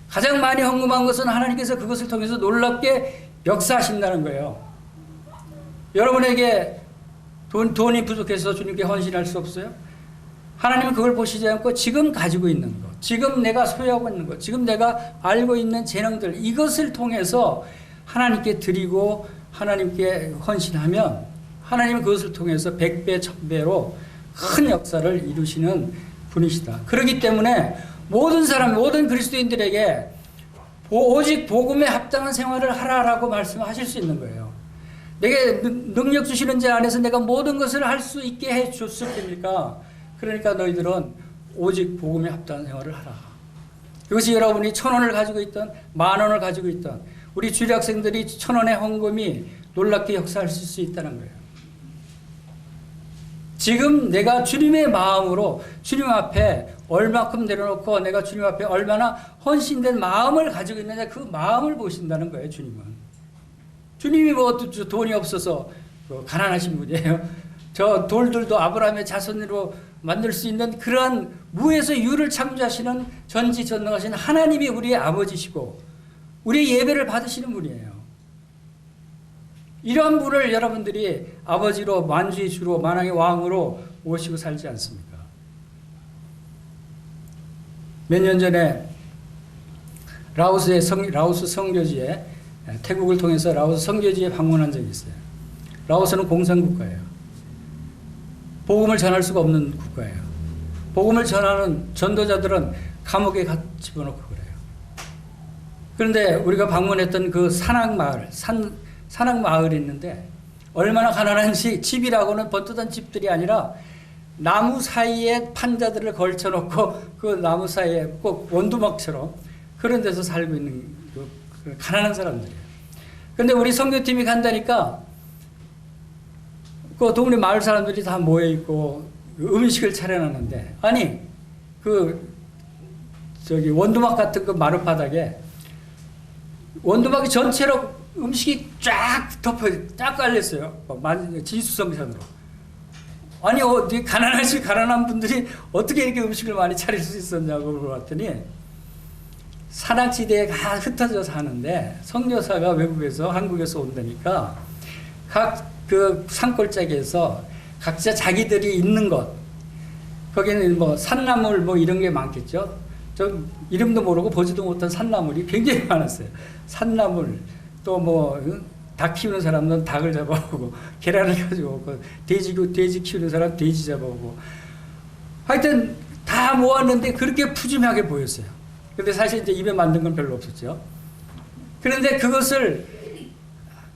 [SPEAKER 1] 가장 많이 헌금한 것은 하나님께서 그것을 통해서 놀랍게 역사하신다는 거예요. 여러분에게 돈이 부족해서 주님께 헌신할 수 없어요? 하나님은 그걸 보시지 않고 지금 가지고 있는 것, 지금 내가 소유하고 있는 것, 지금 내가 알고 있는 재능들, 이것을 통해서 하나님께 드리고 하나님께 헌신하면 하나님은 그것을 통해서 100배, 1000배로 큰 역사를 이루시는 분이시다. 그렇기 때문에 모든 사람, 모든 그리스도인들에게 오직 복음에 합당한 생활을 하라라고 말씀하실 수 있는 거예요. 내게 능력 주시는 자 안에서 내가 모든 것을 할 수 있게 해 줬을 테니까, 그러니까 너희들은 오직 복음에 합당한 생활을 하라. 이것이 여러분이 1,000원을 가지고 있던 10,000원을 가지고 있던 우리 주일학생들이 1,000원의 헌금이 놀랍게 역사할 수 있다는 거예요. 지금 내가 주님의 마음으로 주님 앞에 얼마큼 내려놓고 내가 주님 앞에 얼마나 헌신된 마음을 가지고 있느냐, 그 마음을 보신다는 거예요. 주님이 뭐 돈이 없어서 가난하신 분이에요. 저 돌들도 아브라함의 자손으로 만들 수 있는 그러한 무에서 유를 창조하시는 전지전능하신 하나님이 우리의 아버지시고 우리의 예배를 받으시는 분이에요. 이러한 분을 여러분들이 아버지로, 만주의 주로, 만왕의 왕으로 모시고 살지 않습니까? 몇 년 전에 라오스 선교지에, 태국을 통해서 라오스 선교지에 방문한 적이 있어요. 라오스는 공산국가예요. 복음을 전할 수가 없는 국가예요. 복음을 전하는 전도자들은 감옥에 집어넣고 그래요. 그런데 우리가 방문했던 그 산악마을이 있는데 얼마나 가난한지, 집이라고는 번듯한 집들이 아니라 나무 사이에 판자들을 걸쳐놓고 그 나무 사이에 꼭 원두막처럼 그런 데서 살고 있는 그 가난한 사람들이에요. 그런데 우리 선교팀이 간다니까 그 동네 마을 사람들이 다 모여있고 음식을 차려놨는데, 아니 원두막 같은 그 마룻바닥에 원두막이 전체로 음식이 쫙 깔렸어요. 진수성찬으로. 아니, 가난한 분들이 어떻게 이렇게 음식을 많이 차릴 수 있었냐고 물어봤더니, 산악지대에 다 흩어져 사는데 선교사가 외국에서 한국에서 온다니까 각 그 산골짜기에서 각자 자기들이 있는 곳, 거기는 뭐 산나물 뭐 이런 게 많겠죠. 저 이름도 모르고 보지도 못한 산나물이 굉장히 많았어요. 산나물, 또 뭐 닭 키우는 사람은 닭을 잡아오고, 계란을 가지고 오고, 돼지 키우는 사람 돼지 잡아오고, 하여튼 다 모았는데 그렇게 푸짐하게 보였어요. 근데 사실 이제 입에 만든 건 별로 없었죠. 그런데 그것을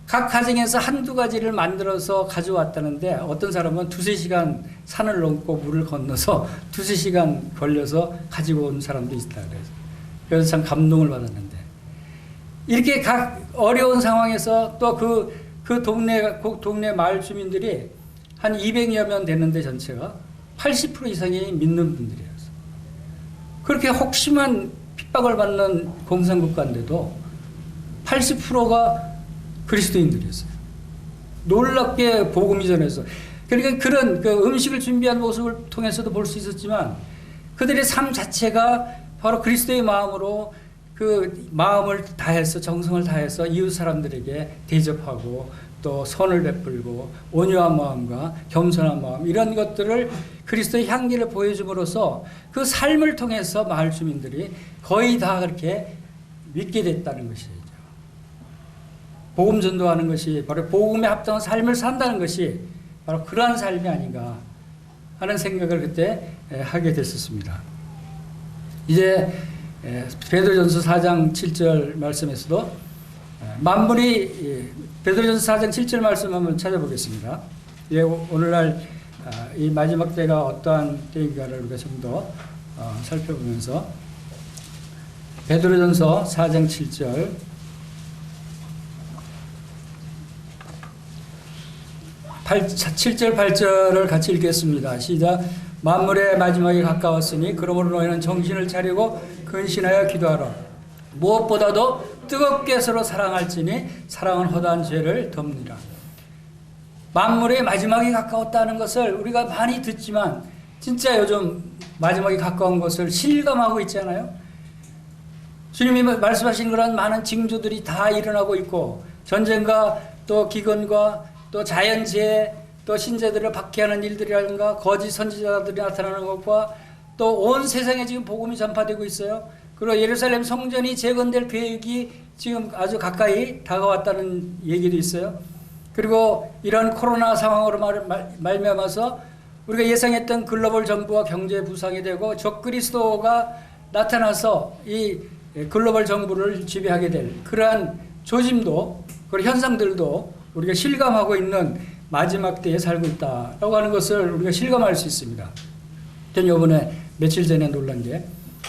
[SPEAKER 1] 각 가정에서 한두 가지를 만들어서 가져왔다는데, 어떤 사람은 2-3시간 산을 넘고 물을 건너서 2-3시간 걸려서 가지고 온 사람도 있다 그래서. 그래서 참 감동을 받았는데, 이렇게 각 어려운 상황에서 또 그 동네 마을 주민들이 한 200여 명 되는데 전체가 80% 이상이 믿는 분들이었어요. 그렇게 혹심한 핍박을 받는 공산국가인데도 80%가 그리스도인들이었어요. 놀랍게 복음이 전해서. 그러니까 그런 그 음식을 준비한 모습을 통해서도 볼 수 있었지만, 그들의 삶 자체가 바로 그리스도의 마음으로 그 마음을 다해서, 정성을 다해서 이웃 사람들에게 대접하고, 또 선을 베풀고, 온유한 마음과 겸손한 마음, 이런 것들을 그리스도의 향기를 보여줌으로써 그 삶을 통해서 마을 주민들이 거의 다 그렇게 믿게 됐다는 것이죠. 복음 전도하는 것이 바로 복음에 합당한 삶을 산다는 것이 바로 그러한 삶이 아닌가 하는 생각을 그때 하게 됐었습니다. 이제 베드로전서 4장 7절 말씀에서도 만물이, 베드로전서 4장 7절 말씀 한번 찾아보겠습니다. 예, 오늘날 이 마지막 때가 어떠한 때인가를 우리가 좀 더 살펴보면서, 베드로전서 4장 7절, 7절 8절을 같이 읽겠습니다. 시작. 만물의 마지막이 가까웠으니 그러므로 너희는 정신을 차리고 근신하여 기도하라. 무엇보다도 뜨겁게 서로 사랑할지니 사랑은 허다한 죄를 덮느니라. 만물의 마지막이 가까웠다는 것을 우리가 많이 듣지만 진짜 요즘 마지막이 가까운 것을 실감하고 있잖아요. 주님이 말씀하신 그런 많은 징조들이 다 일어나고 있고, 전쟁과 또 기근과 또 자연재해, 또 신자들을 박해하는 일들이라든가 거짓 선지자들이 나타나는 것과 또 온 세상에 지금 복음이 전파되고 있어요. 그리고 예루살렘 성전이 재건될 계획이 지금 아주 가까이 다가왔다는 얘기도 있어요. 그리고 이런 코로나 상황으로 말미암아서 우리가 예상했던 글로벌 정부와 경제 부상이 되고 적그리스도가 나타나서 이 글로벌 정부를 지배하게 될 그러한 조짐도, 그리고 현상들도 우리가 실감하고 있는 마지막 때에 살고 있다라고 하는 것을 우리가 실감할 수 있습니다. 전 이번에 며칠 전에 놀란 게,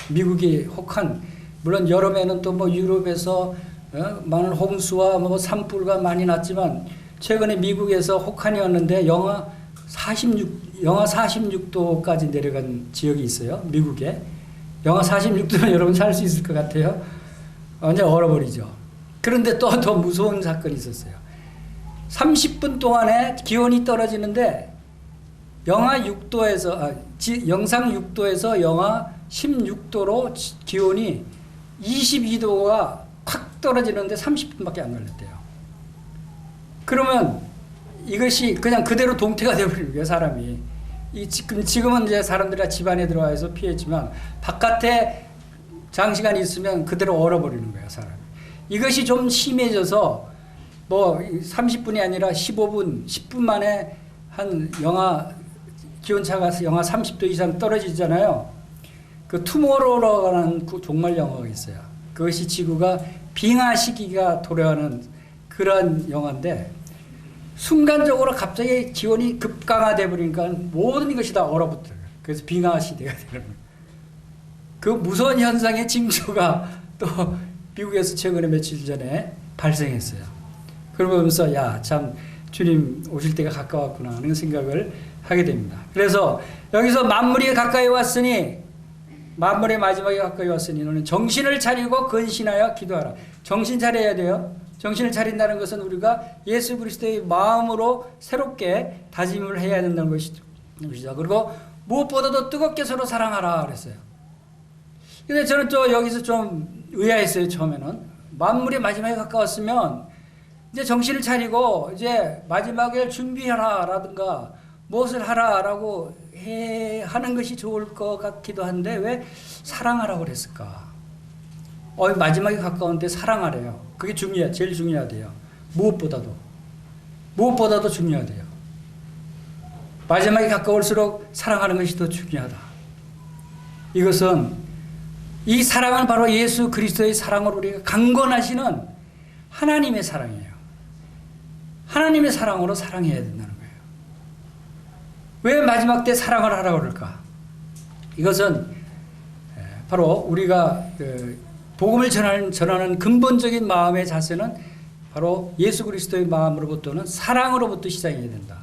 [SPEAKER 1] 미국이 혹한, 물론 여름에는 또 뭐 유럽에서 많은 홍수와 뭐 산불가 많이 났지만, 최근에 미국에서 혹한이었는데 영하 46도까지 내려간 지역이 있어요. 미국에. 영하 46도면 여러분 살 수 있을 것 같아요. 완전 얼어버리죠. 그런데 또 더 무서운 사건이 있었어요. 30분 동안에 기온이 떨어지는데 영하 6도에서 영상 6도에서 영하 16도로 기온이 22도가 팍 떨어지는데 30분밖에 안 걸렸대요. 그러면 이것이 그냥 그대로 동태가 되어버리는 거예요, 사람이. 지금은 이제 사람들이 집 안에 들어와서 피했지만 바깥에 장시간 있으면 그대로 얼어버리는 거예요, 사람이. 이것이 좀 심해져서 뭐 30분이 아니라 15분, 10분 만에 한 기온차가 영하 30도 이상 떨어지잖아요. 그 투모로우라는 그 종말 영화가 있어요. 그것이 지구가 빙하 시기가 도래하는 그런 영화인데 순간적으로 갑자기 기온이 급강하돼 버리니까 모든 것이 다 얼어붙어요. 그래서 빙하 시대가 되는 거예요. 그 무서운 현상의 징조가 또 미국에서 최근에 며칠 전에 발생했어요. 그러면서 야, 참 주님 오실 때가 가까웠구나 하는 생각을 하게 됩니다. 그래서 여기서 만물이 가까이 왔으니, 만물의 마지막에 가까이 왔으니 너는 정신을 차리고 근신하여 기도하라. 정신 차려야 돼요. 정신을 차린다는 것은 우리가 예수 그리스도의 마음으로 새롭게 다짐을 해야 된다는 것이죠. 그리고 무엇보다도 뜨겁게 서로 사랑하라 그랬어요. 근데 저는 또 여기서 좀 의아했어요. 처음에는 만물의 마지막에 가까웠으면 이제 정신을 차리고 이제 마지막을 준비하라라든가 무엇을 하라라고 하는 것이 좋을 것 같기도 한데 왜 사랑하라고 그랬을까? 마지막에 가까운데 사랑하래요. 그게 제일 중요하대요. 무엇보다도 중요하대요. 마지막에 가까울수록 사랑하는 것이 더 중요하다. 이것은 이 사랑은 바로 예수 그리스도의 사랑으로 우리가 강권하시는 하나님의 사랑이에요. 하나님의 사랑으로 사랑해야 된다는 거예요. 왜 마지막 때 사랑을 하라고 그럴까? 이것은 바로 우리가 복음을 전하는 근본적인 마음의 자세는 바로 예수 그리스도의 마음으로부터는 사랑으로부터 시작해야 된다.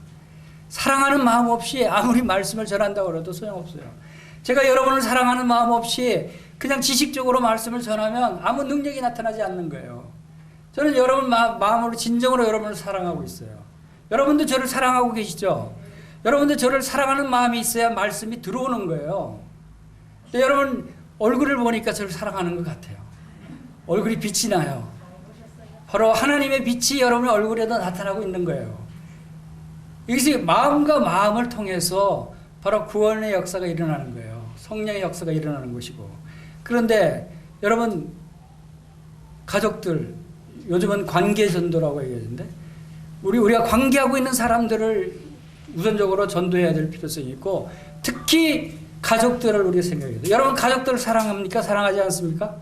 [SPEAKER 1] 사랑하는 마음 없이 아무리 말씀을 전한다고 해도 소용없어요. 제가 여러분을 사랑하는 마음 없이 그냥 지식적으로 말씀을 전하면 아무 능력이 나타나지 않는 거예요. 저는 여러분 마음으로 진정으로 여러분을 사랑하고 있어요. 여러분도 저를 사랑하고 계시죠? 여러분도 저를 사랑하는 마음이 있어야 말씀이 들어오는 거예요. 근데 여러분 얼굴을 보니까 저를 사랑하는 것 같아요. 얼굴이 빛이 나요. 바로 하나님의 빛이 여러분의 얼굴에도 나타나고 있는 거예요. 이것이 마음과 마음을 통해서 바로 구원의 역사가 일어나는 거예요. 성령의 역사가 일어나는 것이고. 그런데 여러분 가족들, 요즘은 관계전도라고 얘기하는데 우리가 관계하고 있는 사람들을 우선적으로 전도해야 될 필요성이 있고 특히 가족들을 우리가 생각해야 돼요. 여러분 가족들을 사랑합니까? 사랑하지 않습니까?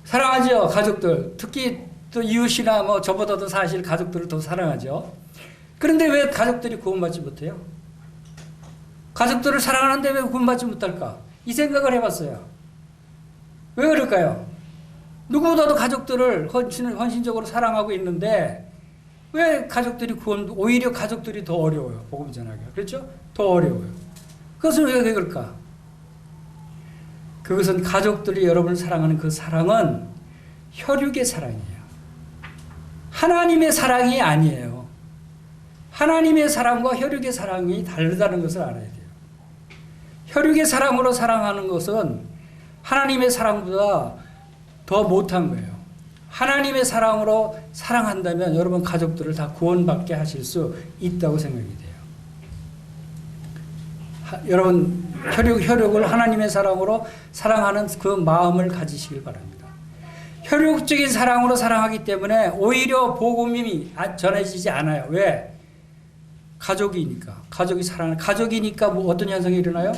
[SPEAKER 1] 사랑하죠. 가족들. 특히 또 이웃이나 뭐 저보다도 사실 가족들을 더 사랑하죠. 그런데 왜 가족들이 구원받지 못해요? 가족들을 사랑하는데 왜 구원받지 못할까? 이 생각을 해봤어요. 왜 그럴까요? 누구보다도 가족들을 헌신적으로 사랑하고 있는데 왜 가족들이 오히려 가족들이 더 어려워요. 복음 전하기가. 그렇죠? 더 어려워요. 그것은 왜 그럴까? 그것은 가족들이 여러분을 사랑하는 그 사랑은 혈육의 사랑이에요. 하나님의 사랑이 아니에요. 하나님의 사랑과 혈육의 사랑이 다르다는 것을 알아야 돼요. 혈육의 사랑으로 사랑하는 것은 하나님의 사랑보다 더 못한 거예요. 하나님의 사랑으로 사랑한다면 여러분 가족들을 다 구원받게 하실 수 있다고 생각이 돼요. 여러분 혈육을 하나님의 사랑으로 사랑하는 그 마음을 가지시길 바랍니다. 혈육적인 사랑으로 사랑하기 때문에 오히려 복음이 전해지지 않아요. 왜? 가족이니까. 가족이니까 뭐 어떤 현상이 일어나요?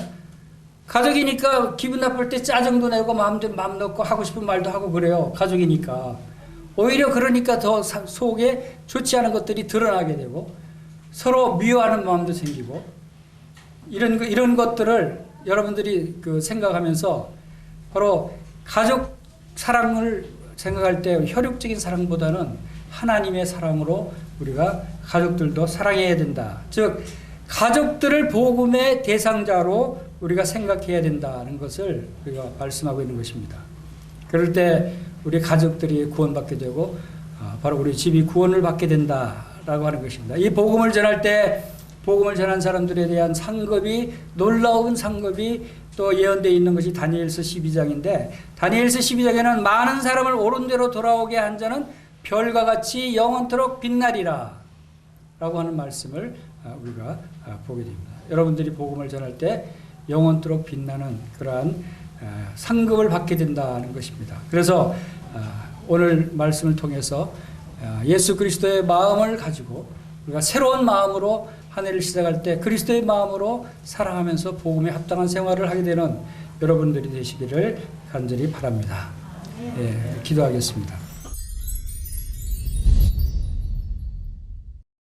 [SPEAKER 1] 가족이니까 기분 나쁠 때 짜증도 내고 마음 놓고 하고 싶은 말도 하고 그래요. 가족이니까. 오히려 그러니까 더 속에 좋지 않은 것들이 드러나게 되고 서로 미워하는 마음도 생기고 이런 것들을 여러분들이 생각하면서 바로 가족 사랑을 생각할 때 혈육적인 사랑보다는 하나님의 사랑으로 우리가 가족들도 사랑해야 된다. 즉 가족들을 복음의 대상자로 우리가 생각해야 된다는 것을 우리가 말씀하고 있는 것입니다. 그럴 때 우리 가족들이 구원받게 되고 바로 우리 집이 구원을 받게 된다라고 하는 것입니다. 이 복음을 전할 때 복음을 전한 사람들에 대한 상급이 놀라운 상급이 또 예언되어 있는 것이 다니엘서 12장인데 다니엘서 12장에는 많은 사람을 옳은 대로 돌아오게 한 자는 별과 같이 영원토록 빛나리라 라고 하는 말씀을 우리가 보게 됩니다. 여러분들이 복음을 전할 때 영원토록 빛나는 그러한 상급을 받게 된다는 것입니다. 그래서 오늘 말씀을 통해서 예수 그리스도의 마음을 가지고 우리가 새로운 마음으로 한 해를 시작할 때 그리스도의 마음으로 사랑하면서 복음에 합당한 생활을 하게 되는 여러분들이 되시기를 간절히 바랍니다. 예, 기도하겠습니다.